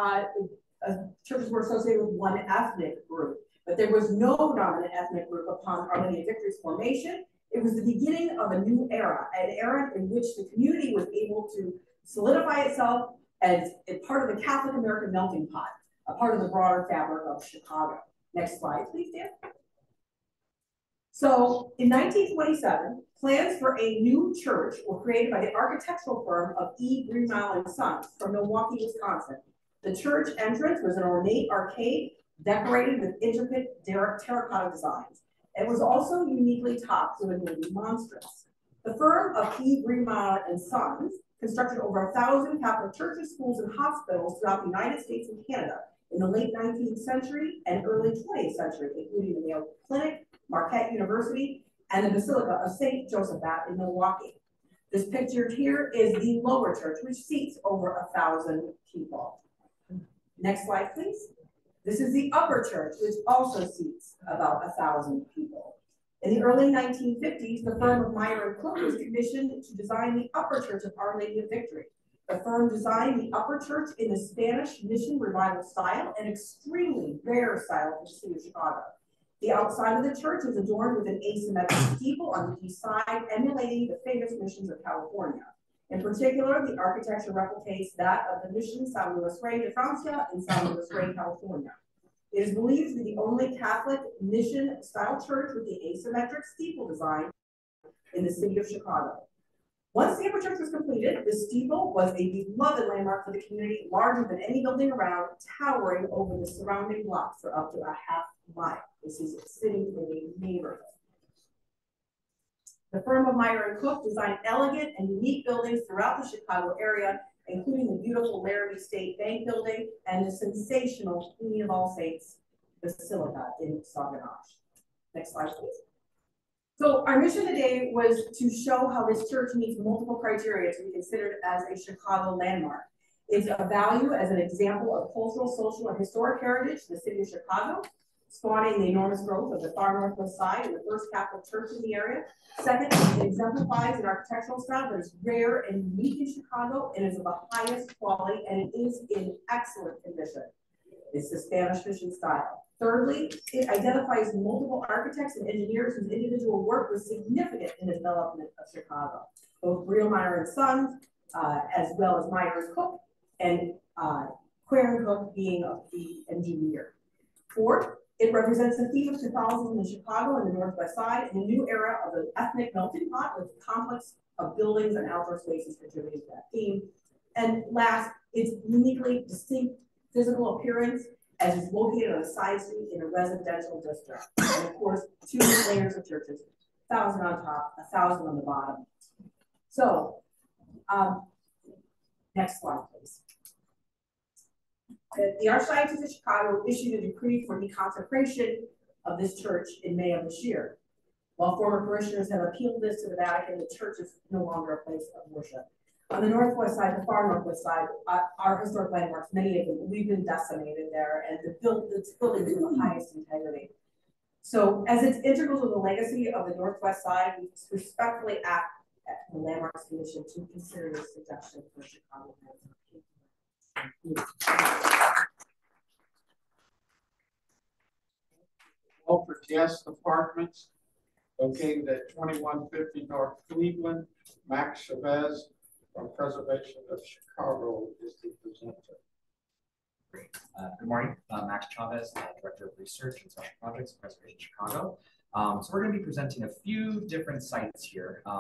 churches were associated with one ethnic group, but there was no dominant ethnic group upon Our Lady of Victory's formation. It was the beginning of a new era, an era in which the community was able to solidify itself as a part of the Catholic American melting pot, a part of the broader fabric of Chicago. Next slide, please, Dan. So in 1927, plans for a new church were created by the architectural firm of E. Greenmile and Sons from Milwaukee, Wisconsin. The church entrance was an ornate arcade decorated with intricate terracotta designs. It was also uniquely topped with a wooden monstrance. The firm of E. Greenmile and Sons constructed over 1,000 Catholic churches, schools, and hospitals throughout the United States and Canada in the late 19th century and early 20th century, including the Mayo Clinic, Marquette University, and the Basilica of St. Josaphat in Milwaukee. This picture here is the lower church, which seats over 1,000 people. Next slide, please. This is the upper church, which also seats about 1,000 people. In the early 1950s, the firm of Meyer and Cook was commissioned to design the upper church of Our Lady of Victory. The firm designed the upper church in the Spanish Mission Revival style, an extremely rare style for the city of Chicago. The outside of the church is adorned with an asymmetric steeple on the east side, emulating the famous missions of California. In particular, the architecture replicates that of the mission San Luis Rey de Francia in San Luis Rey, California. It is believed to be the only Catholic mission-style church with the asymmetric steeple design in the city of Chicago. Once the upper church was completed, the steeple was a beloved landmark for the community, larger than any building around, towering over the surrounding blocks for up to a half mile. This is sitting in a neighborhood. The firm of Meyer and Cook designed elegant and unique buildings throughout the Chicago area, including the beautiful Laramie State Bank building and the sensational Queen of All Saints Basilica in Saguenay. Next slide, please. So our mission today was to show how this church meets multiple criteria to be considered as a Chicago landmark. It's a value as an example of cultural, social, and historic heritage in the city of Chicago, spawning the enormous growth of the far northwest side and the first Catholic church in the area. Second, it exemplifies an architectural style that is rare and unique in Chicago and is of the highest quality, and it is in excellent condition. It's the Spanish Mission style. Thirdly, it identifies multiple architects and engineers whose individual work was significant in the development of Chicago. Both Meyer and Sons, as well as Meyer and Cook, and Quare and Cook being the engineer. Fourth, it represents the theme of Catholicism in Chicago and the Northwest Side in a new era of an ethnic melting pot with a complex of buildings and outdoor spaces contributing to that theme. And last, its uniquely distinct physical appearance as it's located on a side street in a residential district. And of course, 2 layers of churches, 1,000 on top, 1,000 on the bottom. So, next slide, please. The Archdiocese of Chicago issued a decree for the consecration of this church in May of this year. While former parishioners have appealed this to the Vatican, the church is no longer a place of worship. On the northwest side, the far northwest side, our historic landmarks, many of them, we've been decimated there, and it's building to the highest integrity. So as it's integral to the legacy of the northwest side, we respectfully ask the Landmarks Commission to consider this suggestion for Chicago. Walford Guest Apartments located at 2150 North Cleveland. Max Chavez from Preservation of Chicago is the presenter. Great. Good morning, Max Chavez, Director of Research and Special Projects at Preservation Chicago. So we're going to be presenting a few different sites here. So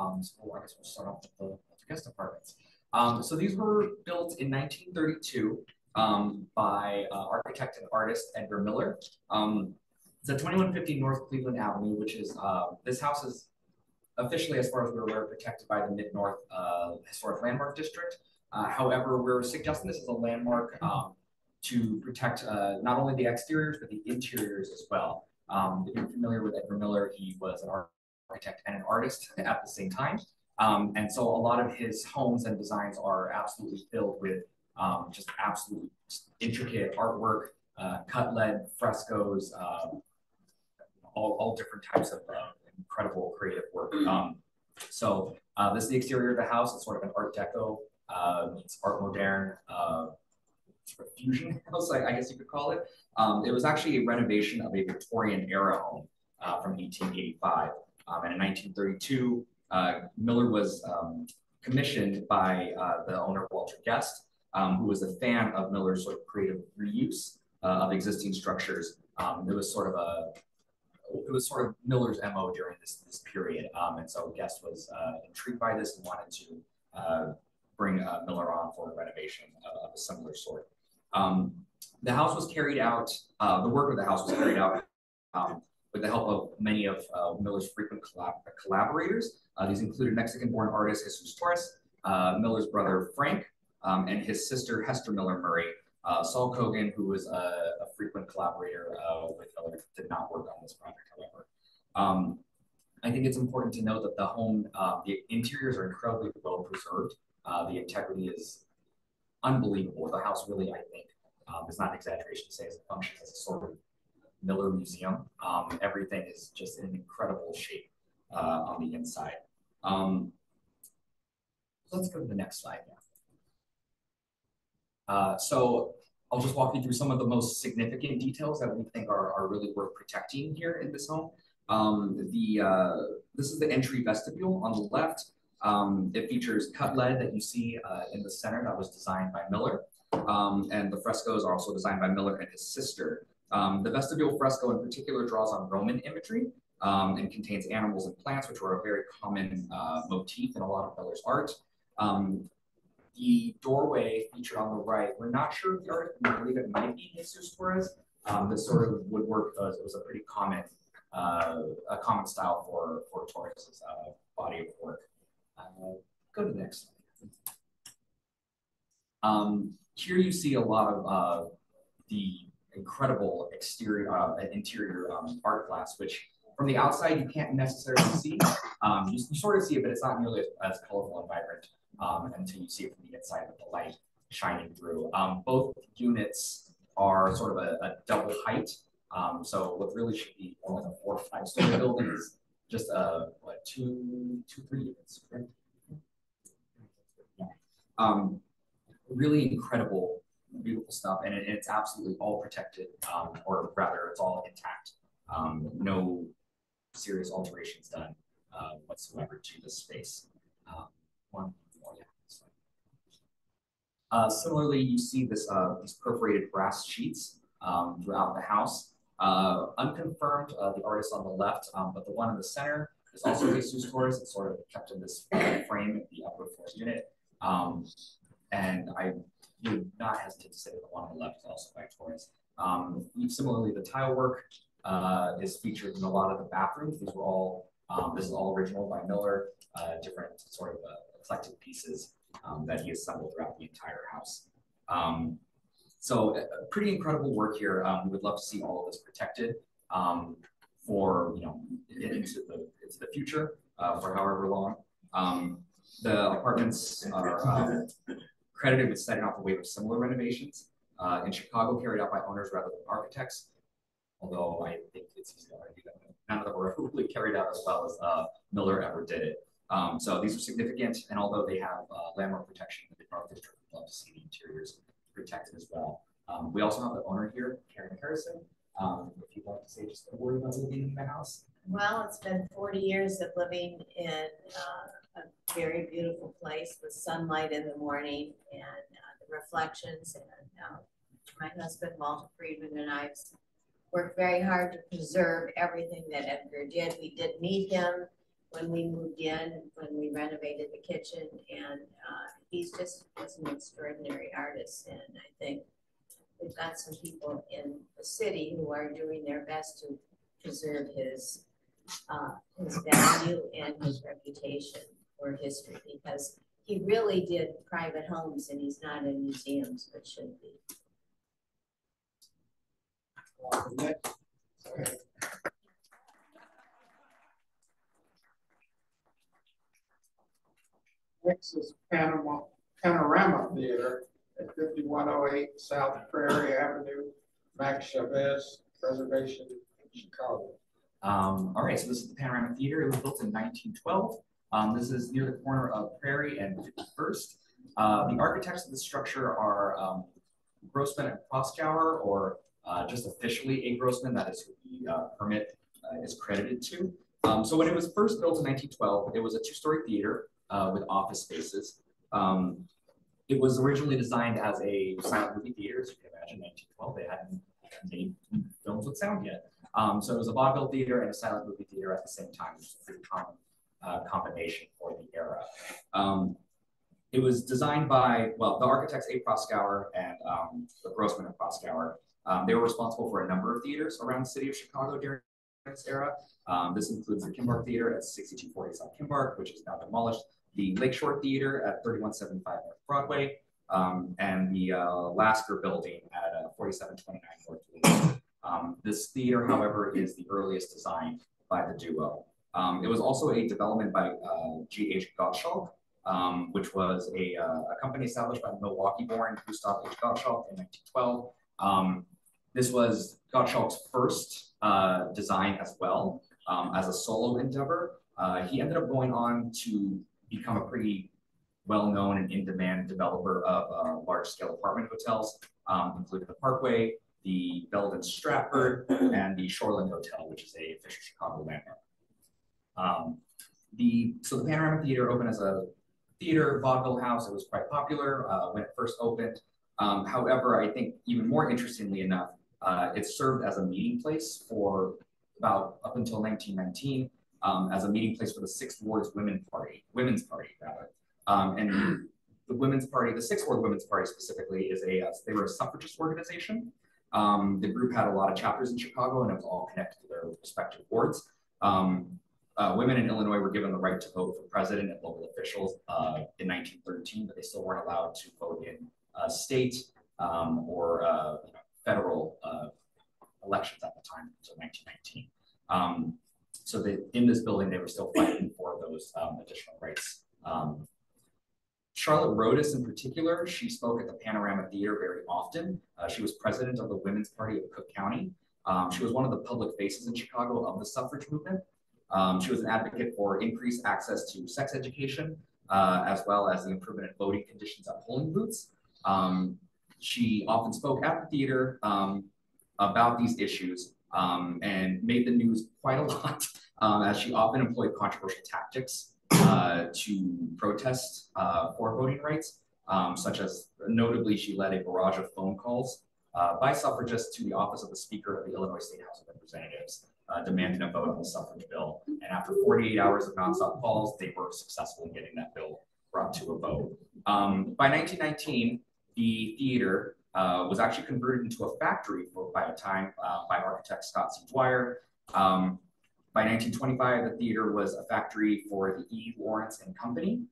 I guess we'll start off with the guest apartments. So these were built in 1932 by architect and artist Edgar Miller. It's at 2150 North Cleveland Avenue, which is, this house is officially, as far as we're aware, protected by the Mid-North Historic Landmark District. However, we're suggesting this as a landmark to protect not only the exteriors, but the interiors as well. If you're familiar with Edgar Miller, he was an architect and an artist at the same time. And so a lot of his homes and designs are absolutely filled with just absolutely intricate artwork, cut lead frescoes, all different types of incredible creative work. So this is the exterior of the house. It's sort of an Art Deco, it's Art Moderne, sort of fusion house, I guess you could call it. It was actually a renovation of a Victorian era home from 1885. And in 1932, Miller was commissioned by the owner, Walter Guest, who was a fan of Miller's sort of creative reuse of existing structures. It was sort of Miller's MO during this period. And so Guest was intrigued by this and wanted to bring Miller on for a renovation of a similar sort. The house was carried out, the work of the house was carried out with the help of many of Miller's frequent collaborators. These included Mexican-born artist Jesus Torres, Miller's brother Frank, and his sister Hester Miller Murray. Saul Kogan, who was a frequent collaborator with Miller, did not work on this project, however. I think it's important to note that the home, the interiors are incredibly well preserved. The integrity is unbelievable. The house really, I think, is not an exaggeration to say, it functions as a sort of Miller museum. Everything is just in incredible shape on the inside. Let's go to the next slide now. So I'll just walk you through some of the most significant details that we think are really worth protecting here in this home. This is the entry vestibule on the left. It features cut lead that you see in the center that was designed by Miller. And the frescoes are also designed by Miller and his sister. The vestibule fresco in particular draws on Roman imagery and contains animals and plants, which were a very common motif in a lot of Miller's art. The doorway featured on the right, we're not sure if the artist, we believe it might be Jesus Torres. This sort of woodwork, it was a pretty common, style for Torres' body of work. Go to the next slide. Here you see a lot of the incredible exterior and interior art glass, which from the outside you can't necessarily see. You sort of see it, but it's not nearly as colorful and vibrant until you see it from the inside with the light shining through. Both units are sort of a double height. So what really should be more like a 4 or 5 story building is just what, 2, 3 units. Right? Really incredible, beautiful stuff, and it's absolutely all protected, or rather, it's all intact. No serious alterations done whatsoever to this space. One more, yeah. Similarly, you see this these perforated brass sheets throughout the house. Unconfirmed, the artist on the left, but the one in the center is also Jesus Torres. It's sort of kept in this frame at the upper floor unit. And I would not hesitate to say that the one on the left is also by Torres. Similarly, the tile work is featured in a lot of the bathrooms. These were all, this is all original by Miller, different sort of eclectic pieces that he assembled throughout the entire house. So pretty incredible work here. We would love to see all of this protected for, you know, into into the future for however long. The apartments are credited with setting off a wave of similar renovations in Chicago carried out by owners rather than architects, although I think it's easy to argue that none of them were really carried out as well as Miller ever did it. So these are significant, and although they have landmark protection, the North District would love to see the interiors protected as well. We also have the owner here, Karen Harrison. If you'd like to say just a word about living in the house. Well, it's been 40 years of living in a very beautiful place with sunlight in the morning and the reflections. And my husband, Walter Friedman, and I worked very hard to preserve everything that Edgar did. We did meet him when we moved in, when we renovated the kitchen, and he's just an extraordinary artist. And I think we've got some people in the city who are doing their best to preserve his value and his reputation for history, because he really did private homes and he's not in museums, but should be. Next is Panorama Theater at 5108 South Prairie Avenue, Max Chavez Preservation, Chicago. All right, so this is the Panorama Theater. It was built in 1912. This is near the corner of Prairie and 51st. The architects of the structure are Grossman and Proskauer, or just officially A. Grossman, that is who the permit is credited to. So when it was first built in 1912, it was a two-story theater with office spaces. It was originally designed as a silent movie theater, as you can imagine, 1912. They hadn't made films with sound yet. So it was a vaudeville theater and a silent movie theater at the same time, which is a pretty common combination for the era. It was designed by, well, the architects A. Proskauer and the Grossman and Proskauer. They were responsible for a number of theaters around the city of Chicago during this era. This includes the Kimbark Theater at 6240 South Kimbark, which is now demolished, the Lakeshore Theater at 3175 North Broadway, and the Lasker Building at 4729 North Lee. This theater, however, is the earliest design by the duo. It was also a development by G.H. Gottschalk, which was a company established by Milwaukee-born Gustav H. Gottschalk in 1912. This was Gottschalk's first design as well as a solo endeavor. He ended up going on to become a pretty well-known and in-demand developer of large-scale apartment hotels, including the Parkway, the Belden Stratford, and the Shoreland Hotel, which is a official Chicago landmark. So the Panorama Theater opened as a theater vaudeville house. It was quite popular when it first opened. However, I think even more interestingly enough, it served as a meeting place for about up until 1919, as a meeting place for the Sixth Ward's Women's Party, rather. And the Women's Party, the Sixth Ward Women's Party specifically, is they were a suffragist organization. The group had a lot of chapters in Chicago, and it was all connected to their respective wards. Women in Illinois were given the right to vote for president and local officials in 1913, but they still weren't allowed to vote in state or federal elections at the time until 1919. So in this building, they were still fighting for those additional rights. Charlotte Rodas, in particular, she spoke at the Panorama Theater very often. She was president of the Women's Party of Cook County. She was one of the public faces in Chicago of the suffrage movement. She was an advocate for increased access to sex education, as well as the improvement in voting conditions at polling booths. She often spoke at the theater about these issues and made the news quite a lot, as she often employed controversial tactics to protest for voting rights, such as notably she led a barrage of phone calls by suffragists to the office of the Speaker of the Illinois State House of Representatives, demanding a vote on the suffrage bill. And after 48 hours of nonstop calls, they were successful in getting that bill brought to a vote. By 1919, the theater was actually converted into a factory by architect Scott C. Dwyer. By 1925, the theater was a factory for the E. Lawrence and Company.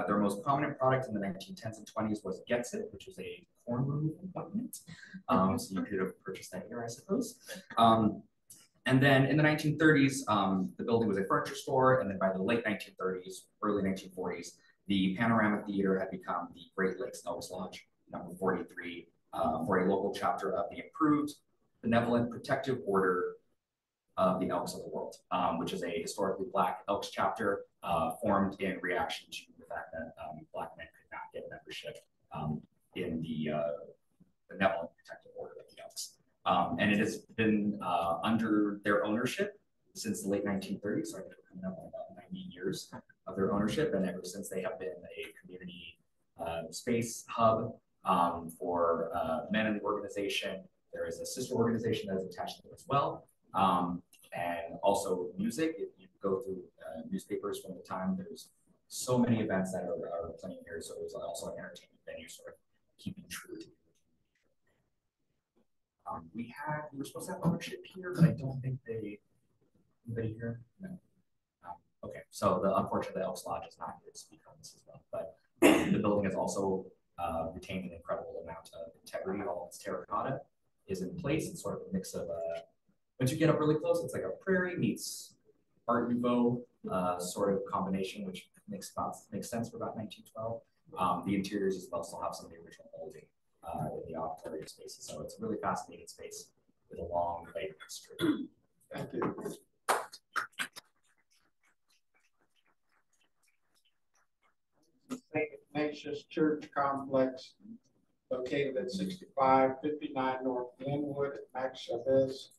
Their most prominent product in the 1910s and 20s was Gets It, which was a corn removal equipment. So you could have purchased that here, I suppose. And then in the 1930s, the building was a furniture store, and then by the late 1930s, early 1940s, the Panorama Theater had become the Great Lakes Elks Lodge, number 43, for a local chapter of the Improved Benevolent Protective Order of the Elks of the World, which is a historically Black Elks chapter formed in reaction to the fact that Black men could not get membership in the Benevolent Protective Order of the Elks. And it has been under their ownership since the late 1930s, so I think we're coming up on about 90 years of their ownership, and ever since they have been a community space hub for men in the organization. There is a sister organization that is attached to it as well. And also music. If you go through newspapers from the time, there's so many events that are playing here. So there's also an entertainment venue sort of keeping true to we were supposed to have ownership here, but I don't think anybody here? No. Okay, so unfortunately, the Elks Lodge is not here to speak on this as well, but the building has also retained an incredible amount of integrity. All of its terracotta is in place. It's sort of a mix of, once you get up really close, it's like a prairie meets Art Nouveau sort of combination, which makes sense for about 1912. The interiors as well still have some of the original molding in the auditorium spaces. So it's a really fascinating space with a long layered history. Thank you. St. Ignatius Church Complex located at 6559 North Glenwood. Max Chavez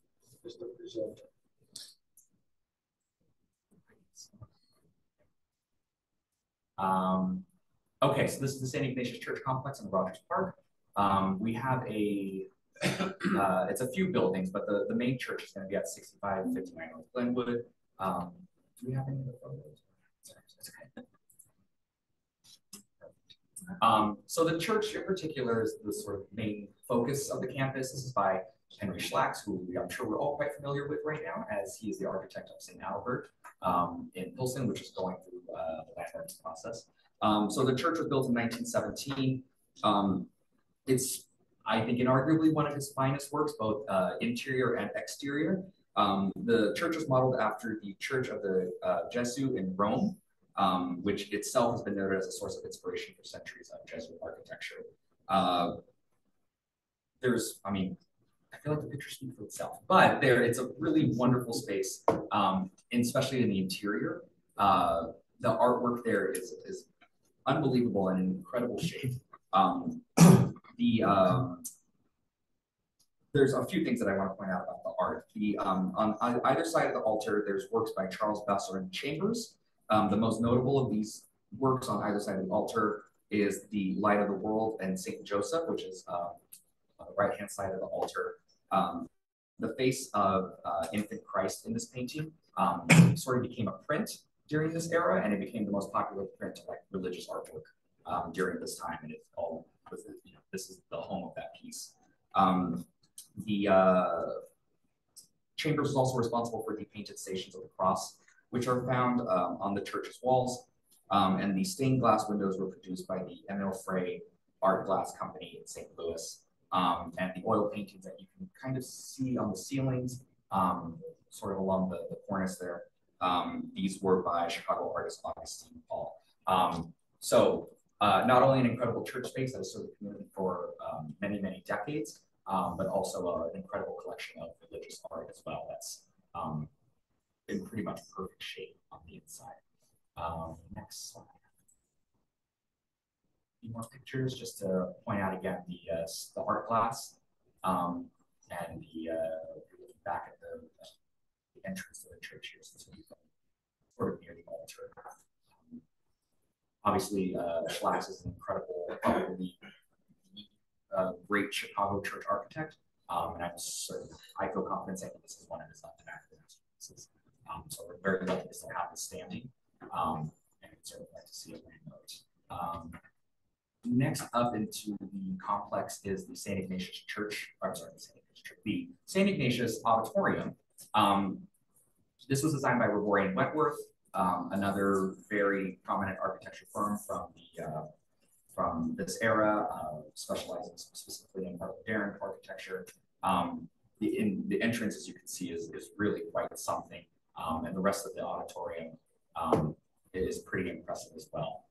is the presenter. Okay, so this is the St. Ignatius Church Complex in Rogers Park. We have it's a few buildings, but the main church is going to be at 6559 North Glenwood. Do we have any of the photos? Sorry, that's okay. So the church in particular is the sort of main focus of the campus. This is by Henry Schlacks, who I'm sure we're all quite familiar with right now, as he is the architect of St. Albert in Pilsen, which is going through the landmarks process. So the church was built in 1917. It's, I think, inarguably one of his finest works, both interior and exterior. The church was modeled after the Church of the Jesuit in Rome, which itself has been noted as a source of inspiration for centuries of Jesuit architecture. I feel like the picture speaks for itself, but it's a really wonderful space, especially in the interior. The artwork there is unbelievable and in incredible shape. There's a few things that I want to point out about the art. On either side of the altar, there's works by Charles Besser and Chambers. The most notable of these works on either side of the altar is the Light of the World and Saint Joseph, which is on the right-hand side of the altar. The face of infant Christ in this painting sort of became a print during this era, and it became the most popular print of religious artwork during this time, and it's all this is the home of that piece. Chambers is also responsible for the painted Stations of the Cross, which are found on the church's walls, and the stained glass windows were produced by the Emil Frey Art Glass Company in St. Louis. And the oil paintings that you can kind of see on the ceilings, sort of along the cornice there, these were by Chicago artist Augustine Paul. Not only an incredible church space that has served the community for many, many decades, but also an incredible collection of religious art as well that's in pretty much perfect shape on the inside. Next slide. A few more pictures just to point out again the art glass and the back at the entrance to the church here, since we've sort of near the altar. Obviously, Schlacks is an incredible, probably great Chicago church architect, and I feel confident saying that this is one of his undeniable masterpieces. So we're very lucky to still have this standing, and I'd certainly like to see it remote. Next up into the complex is the St. Ignatius Church, the St. Ignatius Auditorium. This was designed by Reborian Wentworth, another very prominent architecture firm from this era, specializing specifically in modern architecture. the entrance, as you can see, is really quite something. And the rest of the auditorium is pretty impressive as well.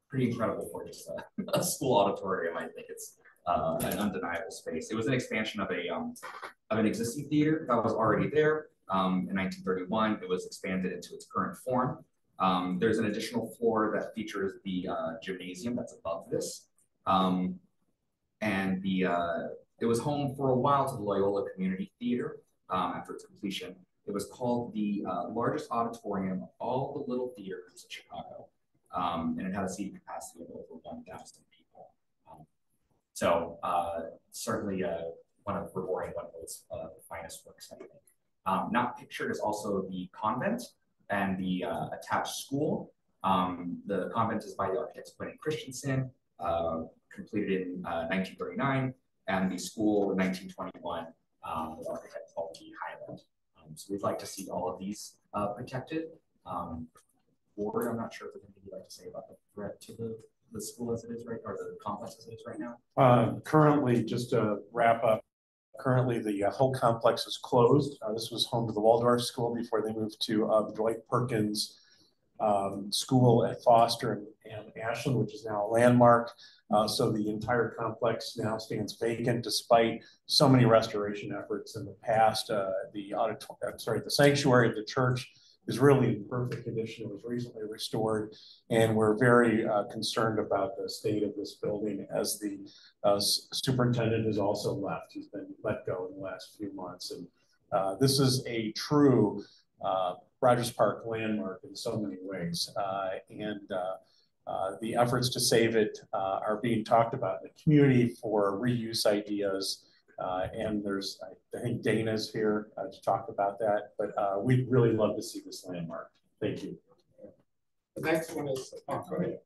Pretty incredible for just a school auditorium. I think it's an undeniable space. It was an expansion of an existing theater that was already there. In 1931, it was expanded into its current form. There's an additional floor that features the gymnasium that's above this. And it was home for a while to the Loyola Community Theater after its completion. It was called the largest auditorium of all the little theater groups in Chicago. And it had a seating capacity of over 1,000 people. So certainly one of its finest works, I think. Not pictured is also the convent and the attached school. The convent is by the architects Quinn and Christensen, completed in 1939, and the school in 1921 was architect Paul T. Highland. So we'd like to see all of these protected. Board, I'm not sure if there's anything you'd like to say about the threat to the school as it is right, or the complex as it is right now. Currently, just to wrap up, currently the whole complex is closed. This was home to the Waldorf School before they moved to the Dwight Perkins School at Foster and Ashland, which is now a landmark. So the entire complex now stands vacant despite so many restoration efforts in the past. The sanctuary of the church is really in perfect condition. It was recently restored, and we're very concerned about the state of this building as the superintendent has also left. He's been let go in the last few months. And this is a true Rogers Park landmark in so many ways. The efforts to save it are being talked about in the community for reuse ideas. And there's, I think Dana's here to talk about that, but we'd really love to see this landmark. Thank you. The next one is, go ahead.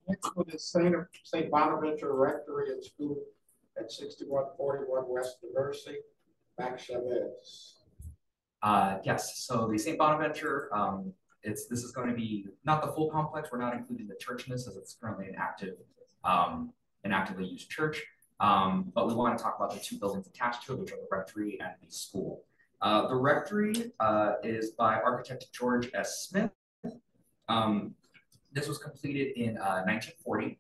Next one is St. Bonaventure Rectory and School at 6141 West University, Max Chavez. Yes, so the St. Bonaventure, this is going to be not the full complex. We're not including the church in this as it's currently an actively used church. But we want to talk about the two buildings attached to it, which are the rectory and the school. The rectory is by architect George S. Smith. This was completed in 1940,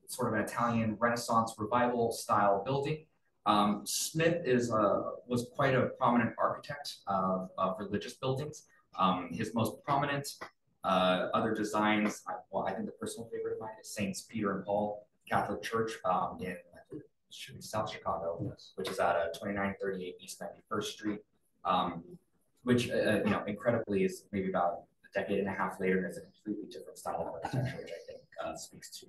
sort of an Italian Renaissance revival style building. Smith was quite a prominent architect of religious buildings. His most prominent other designs, well, I think the personal favorite of mine is Saints Peter and Paul Catholic Church in South Chicago, yes, which is at 2938 East 91st Street, which incredibly is maybe about a decade and a half later, and it's a completely different style of architecture, which I think speaks to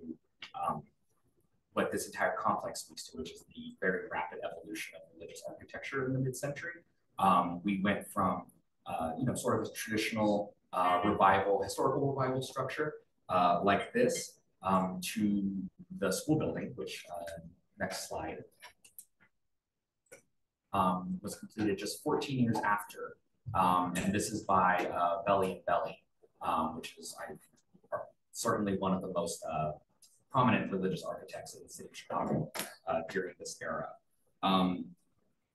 what this entire complex speaks to, which is the very rapid evolution of religious architecture in the mid-century. We went from sort of a traditional historical revival structure like this to the school building, which next slide, was completed just 14 years after. And this is by Belly and Belly, which is certainly one of the most prominent religious architects in the city of Chicago during this era.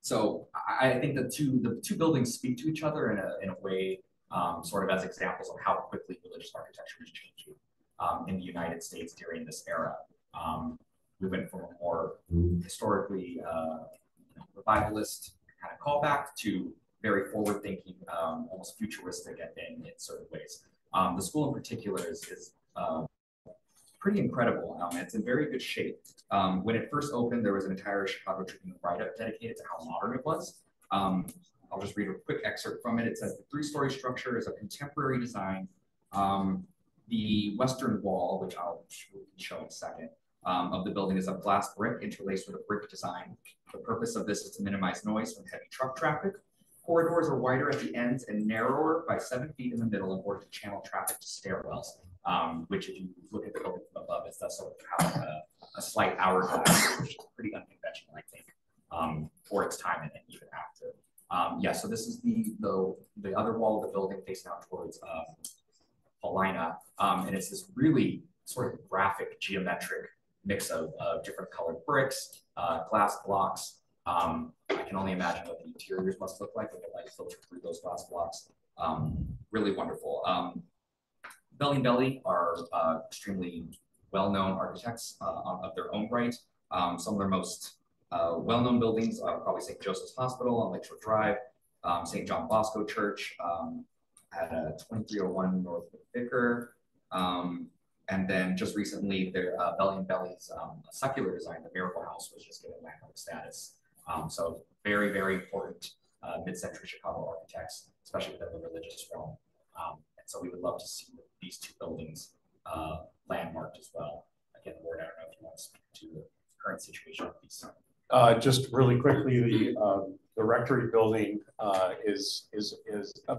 So I think the two buildings speak to each other in a way, sort of as examples of how quickly religious architecture is changing in the United States during this era. We went from a more historically revivalist kind of callback to very forward-thinking, almost futuristic in certain ways. The school in particular is pretty incredible. It's in very good shape. When it first opened, there was an entire Chicago Tribune write-up dedicated to how modern it was. I'll just read a quick excerpt from it. It says, the three-story structure is a contemporary design. The western wall, which I'll show in a second, of the building is of glass brick interlaced with a brick design. The purpose of this is to minimize noise from heavy truck traffic. Corridors are wider at the ends and narrower by 7 feet in the middle in order to channel traffic to stairwells, which if you look at the building from above, it does sort of have a slight hourglass, which is pretty unconventional, I think, for its time and even after. Yeah, so this is the other wall of the building facing out towards Paulina, and it's this really sort of graphic, geometric mix of different colored bricks, glass blocks. I can only imagine what the interiors must look like with the light filter through those glass blocks. Really wonderful. Belly and Belly are extremely well-known architects of their own right. Some of their most well-known buildings are probably St. Joseph's Hospital on Lakeshore Drive, St. John Bosco Church at 2301 North Vicar, and then just recently, their Belly and Belly's secular design, the Miracle House, was just given landmark status. So very, very important mid-century Chicago architects, especially within the religious realm. And so we would love to see these two buildings landmarked as well. Again, Lord, I don't know if you want to speak to the current situation of these. Just really quickly, the rectory building is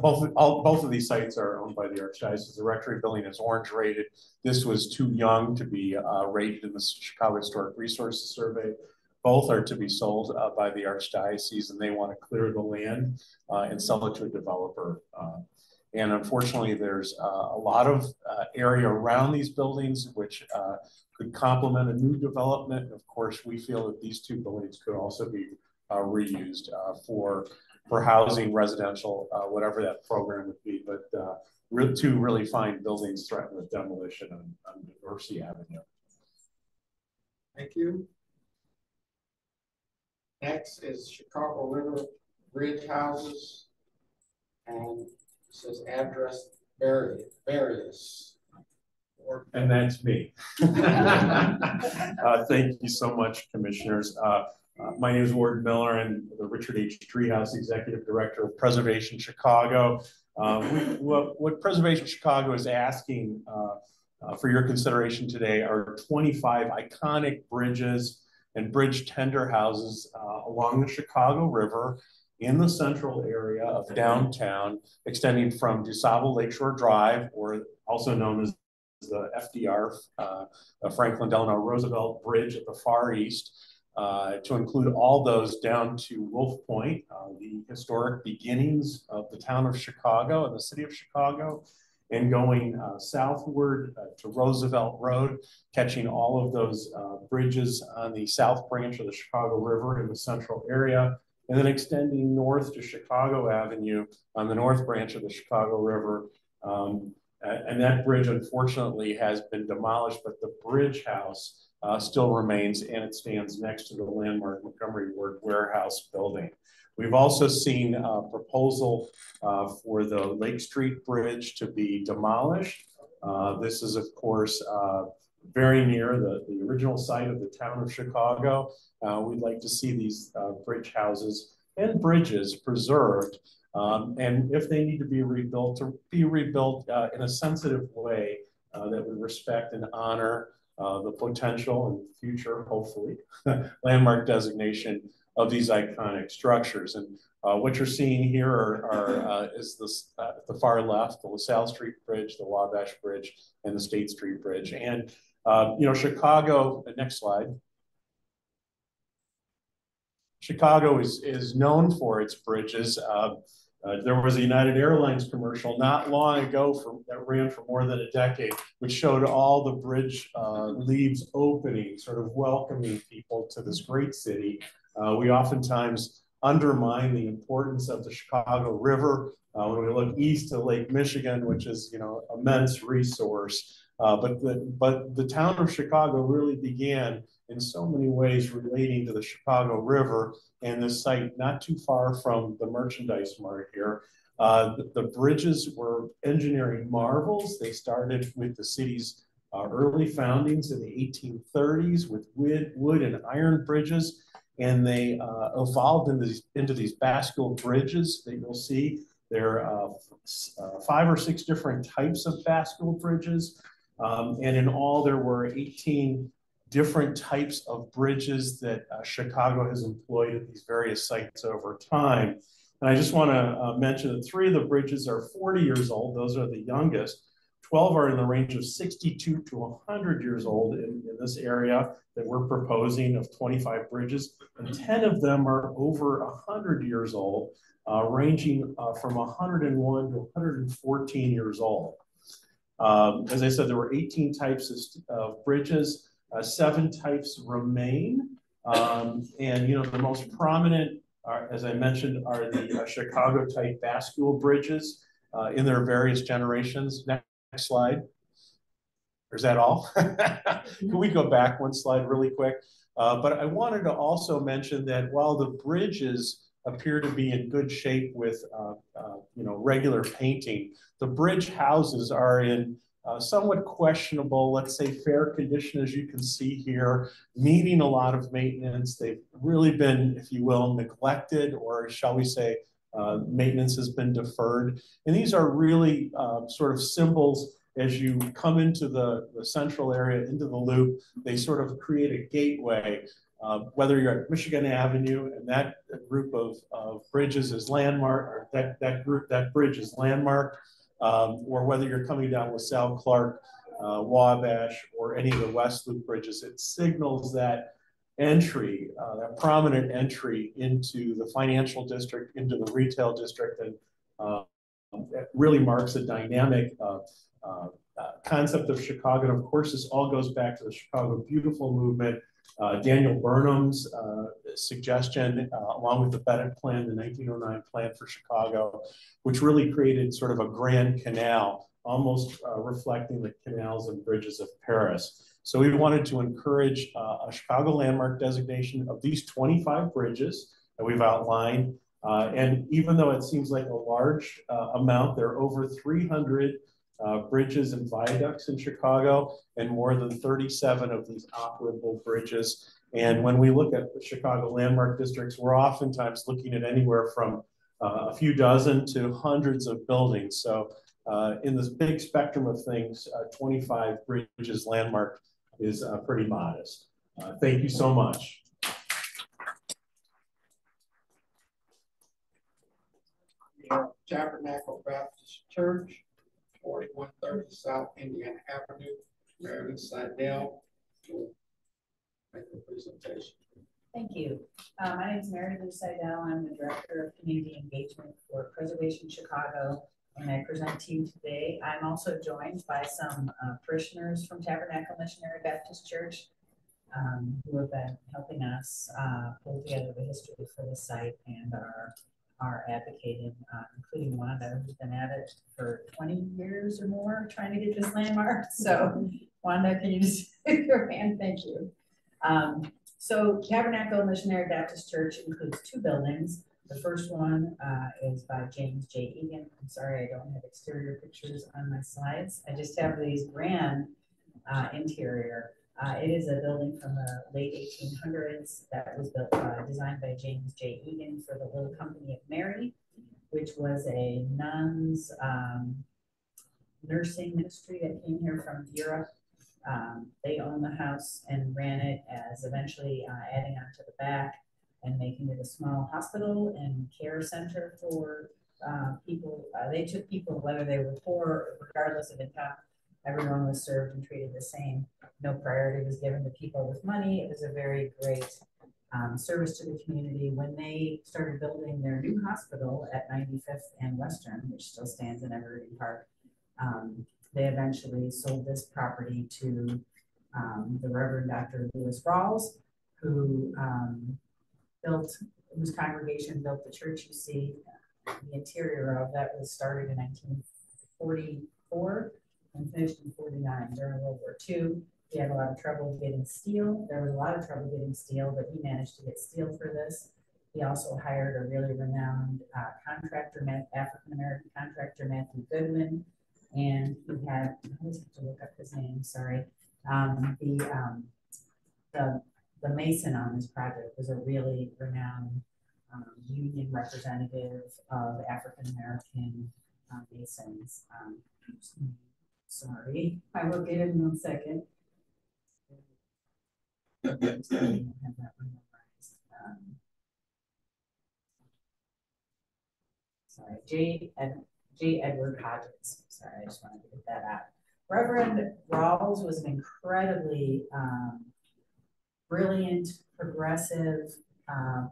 both of these sites are owned by the Archdiocese. The rectory building is orange rated. This was too young to be rated in the Chicago Historic Resources Survey. Both are to be sold by the Archdiocese, and they want to clear the land and sell it to a developer. And unfortunately, there's a lot of area around these buildings which could complement a new development. And of course, we feel that these two buildings could also be reused for housing, residential, whatever that program would be. But two really fine buildings threatened with demolition on Diversity Avenue. Thank you. Next is Chicago River Bridge houses, and it says address various. And that's me. Thank you so much, commissioners. My name is Ward Miller, and the Richard H. Treehouse Executive Director of Preservation Chicago. What Preservation Chicago is asking for your consideration today are 25 iconic bridges and bridge tender houses along the Chicago River in the central area of downtown, extending from DuSable Lakeshore Drive, or also known as the FDR, Franklin Delano Roosevelt Bridge at the far east, to include all those down to Wolf Point, the historic beginnings of the town of Chicago and the city of Chicago, and going southward to Roosevelt Road, catching all of those bridges on the south branch of the Chicago River in the central area, and then extending north to Chicago Avenue on the north branch of the Chicago River. And that bridge, unfortunately, has been demolished, but the bridge house still remains, and it stands next to the landmark Montgomery Ward Warehouse building. We've also seen a proposal for the Lake Street Bridge to be demolished. This is, of course, very near the original site of the town of Chicago. We'd like to see these bridge houses and bridges preserved. And if they need to be rebuilt, to be rebuilt in a sensitive way that would respect and honor the potential and future, hopefully, landmark designation of these iconic structures. And what you're seeing here is this, at the far left, the LaSalle Street Bridge, the Wabash Bridge, and the State Street Bridge. And, you know, Chicago, next slide. Chicago is known for its bridges. There was a United Airlines commercial not long ago that ran for more than a decade, which showed all the bridge leaves opening, sort of welcoming people to this great city. We oftentimes undermine the importance of the Chicago River when we look east to Lake Michigan, which is, you know, immense resource. But the town of Chicago really began in so many ways relating to the Chicago River and the site not too far from the merchandise mart here. The bridges were engineering marvels. They started with the city's early foundings in the 1830s with wood and iron bridges, and they evolved into these bascule bridges that you'll see. There are 5 or 6 different types of bascule bridges, and in all there were 18 different types of bridges that Chicago has employed at these various sites over time. And I just want to mention that 3 of the bridges are 40 years old. Those are the youngest. 12 are in the range of 62 to 100 years old in this area that we're proposing of 25 bridges. And 10 of them are over 100 years old, ranging from 101 to 114 years old. As I said, there were 18 types of bridges. 7 types remain. And, you know, the most prominent, as I mentioned, are the Chicago type bascule bridges in their various generations. Next slide. Or is that all? Can we go back one slide really quick? But I wanted to also mention that while the bridges appear to be in good shape with you know, regular painting, the bridge houses are in somewhat questionable, let's say fair condition, as you can see here, needing a lot of maintenance. They've really been, if you will, neglected, or shall we say, maintenance has been deferred. And these are really sort of symbols. As you come into the central area, into the loop, they sort of create a gateway. Whether you're at Michigan Avenue and that group of bridges is landmark, or that bridge is landmarked, or whether you're coming down with Sal Clark, Wabash, or any of the West Loop bridges, it signals that entry, that prominent entry into the financial district, into the retail district, and it really marks a dynamic concept of Chicago. And of course, this all goes back to the Chicago Beautiful movement. Daniel Burnham's suggestion, along with the Bennett Plan, the 1909 plan for Chicago, which really created sort of a grand canal, almost reflecting the canals and bridges of Paris. So we wanted to encourage a Chicago landmark designation of these 25 bridges that we've outlined. And even though it seems like a large amount, there are over 300 bridges and viaducts in Chicago, and more than 37 of these operable bridges. And when we look at the Chicago landmark districts, we're oftentimes looking at anywhere from a few dozen to hundreds of buildings. So in this big spectrum of things, 25 bridges landmark is pretty modest. Thank you so much. Tabernacle Baptist Church, 4130 South Indiana Avenue, Meredith Seidel will make the presentation. Thank you. My name is Meredith Seidel. I'm the Director of Community Engagement for Preservation Chicago, and I present to you today. I'm also joined by some parishioners from Tabernacle Missionary Baptist Church who have been helping us pull together the history for the site and are advocating, including Wanda, who's been at it for 20 years or more, trying to get this landmark. So Wanda, can you just raise your hand? Thank you. So Tabernacle Missionary Baptist Church includes 2 buildings. The first one is by James J. Egan. I'm sorry, I don't have exterior pictures on my slides. I just have these grand interior. It is a building from the late 1800s that was built, designed by James J. Egan for the Little Company of Mary, which was a nuns nursing ministry that came here from Europe. They owned the house and ran it as eventually adding on to the back and making it a small hospital and care center for people. They took people, whether they were poor, regardless of income. Everyone was served and treated the same. No priority was given to people with money. It was a very great service to the community. When they started building their new hospital at 95th and Western, which still stands in Evergreen Park, they eventually sold this property to the Reverend Dr. Lewis Rawls, who whose congregation built the church you see. The interior of that was started in 1944 and finished in 49 during World War II. He had a lot of trouble getting steel. There was a lot of trouble getting steel, but he managed to get steel for this. He also hired a really renowned contractor, African-American contractor, Matthew Goodman. And he had, I always have to look up his name, sorry. The mason on this project was a really renowned union representative of African-American masons. Sorry, I will get it in 1 second. Sorry, J. Edward Hodges. Sorry, I just wanted to get that out. Reverend Rawls was an incredibly brilliant, progressive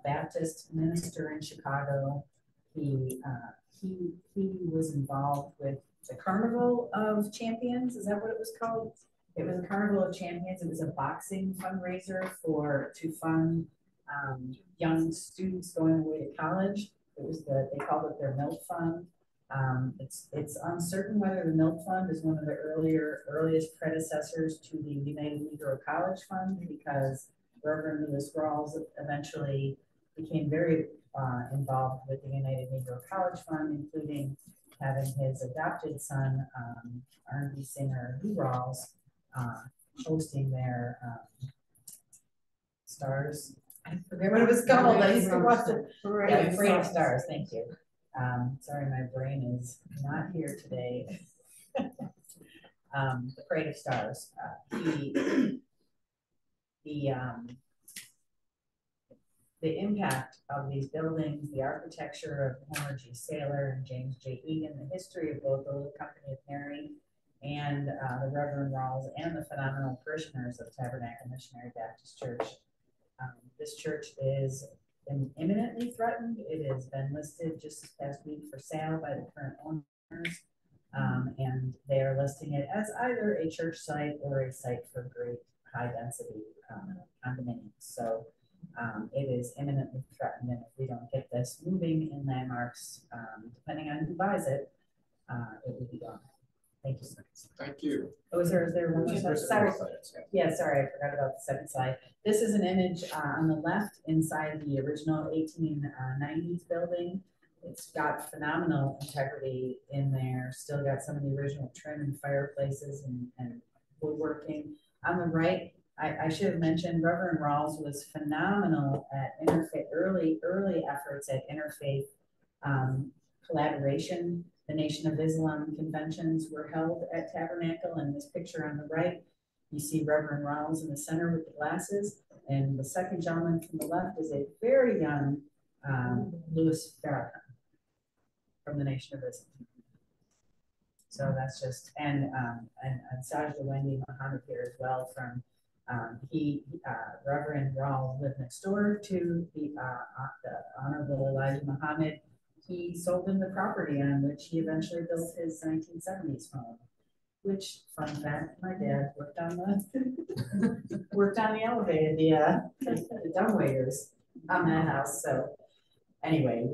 Baptist minister in Chicago. He was involved with the Carnival of Champions. Is that what it was called? It was a Carnival of Champions. It was a boxing fundraiser to fund young students going away to college. It was they called it their Milk Fund. It's uncertain whether the Milk Fund is one of the earliest predecessors to the United Negro College Fund, because Reverend Lewis Rawls eventually became very involved with the United Negro College Fund, including having his adopted son, R&B singer Lou Rawls, hosting their stars. I forget what it was called. I used to watch it. Yeah, Parade of Stars. Thank you. Sorry, my brain is not here today. The Parade of Stars. The impact of these buildings, the architecture of Homer G. Saylor and James J. Egan, the history of both the Little Company of Mary and the Reverend Rawls, and the phenomenal parishioners of Tabernacle Missionary Baptist Church. This church is imminently threatened. It has been listed just this past week for sale by the current owners, and they are listing it as either a church site or a site for great high density condominiums. So it is imminently threatened, and if we don't get this moving in landmarks, depending on who buys it, it will be gone. Thank you. Thank you. Oh, is there one more? Sorry. Yeah, sorry, I forgot about the second slide. This is an image on the left inside the original 1890s building. It's got phenomenal integrity in there. Still got some of the original trim and fireplaces and woodworking. On the right, I should have mentioned Reverend Rawls was phenomenal at early efforts at interfaith collaboration. The Nation of Islam conventions were held at Tabernacle, and this picture on the right, you see Reverend Rawls in the center with the glasses, and the second gentleman from the left is a very young Louis Farrakhan from the Nation of Islam. So that's just, and Sajda Wendy Muhammad here as well from, Reverend Rawls lived next door to the Honorable Elijah Muhammad. He sold him the property on which he eventually built his 1970s home, which, fun fact, my dad worked on the elevator, the dumbwaiters on that house. So anyway,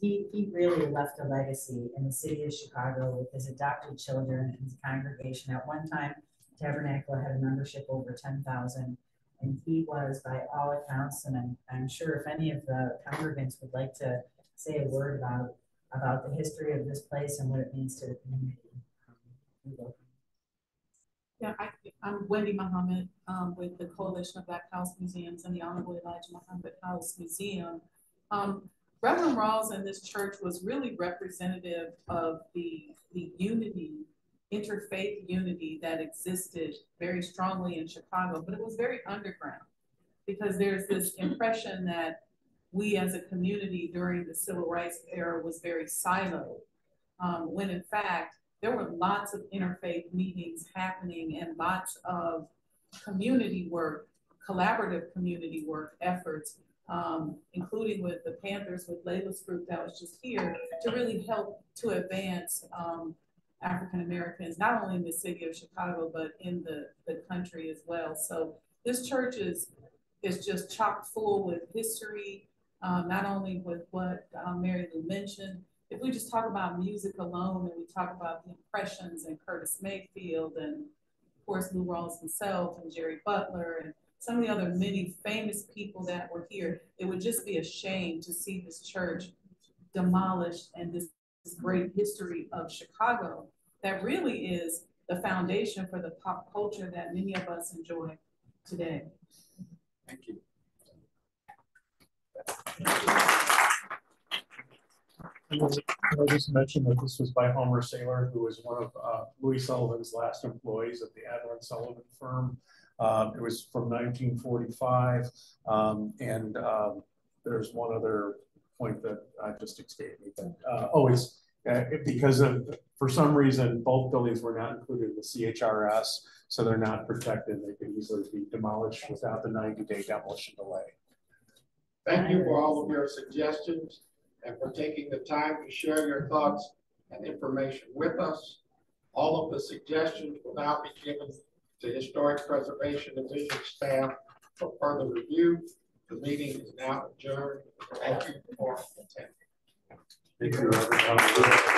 he really left a legacy in the city of Chicago with his adopted children and his congregation. At one time, Tabernacle had a membership over 10,000, and he was, by all accounts, and I'm sure if any of the congregants would like to say a word about the history of this place and what it means to the community. Yeah, I'm Wendy Muhammad with the Coalition of Black House Museums and the Honorable Elijah Muhammad House Museum. Reverend Rawls in this church was really representative of the unity, interfaith unity that existed very strongly in Chicago, but it was very underground because there's this impression that we as a community during the civil rights era was very siloed, when in fact, there were lots of interfaith meetings happening and lots of community work, collaborative community work efforts, including with the Panthers, with Layla's group that was just here, to really help to advance African Americans, not only in the city of Chicago, but in the country as well. So this church is just chock full with history, not only with what Mary Lou mentioned. If we just talk about music alone and we talk about the Impressions and Curtis Mayfield and of course Lou Rawls himself and Jerry Butler and some of the other many famous people that were here, it would just be a shame to see this church demolished and this great history of Chicago that really is the foundation for the pop culture that many of us enjoy today. Thank you. I just mentioned that this was by Homer Saylor, who was one of Louis Sullivan's last employees at the Adler and Sullivan firm. It was from 1945, and there's one other point that just escaped me. But because for some reason, both buildings were not included in the CHRS, so they're not protected. They could easily be demolished without the 90-day demolition delay. Thank you for all of your suggestions and for taking the time to share your thoughts and information with us. All of the suggestions will now be given to Historic Preservation Division staff for further review. The meeting is now adjourned. Thank you for attending. Thank you.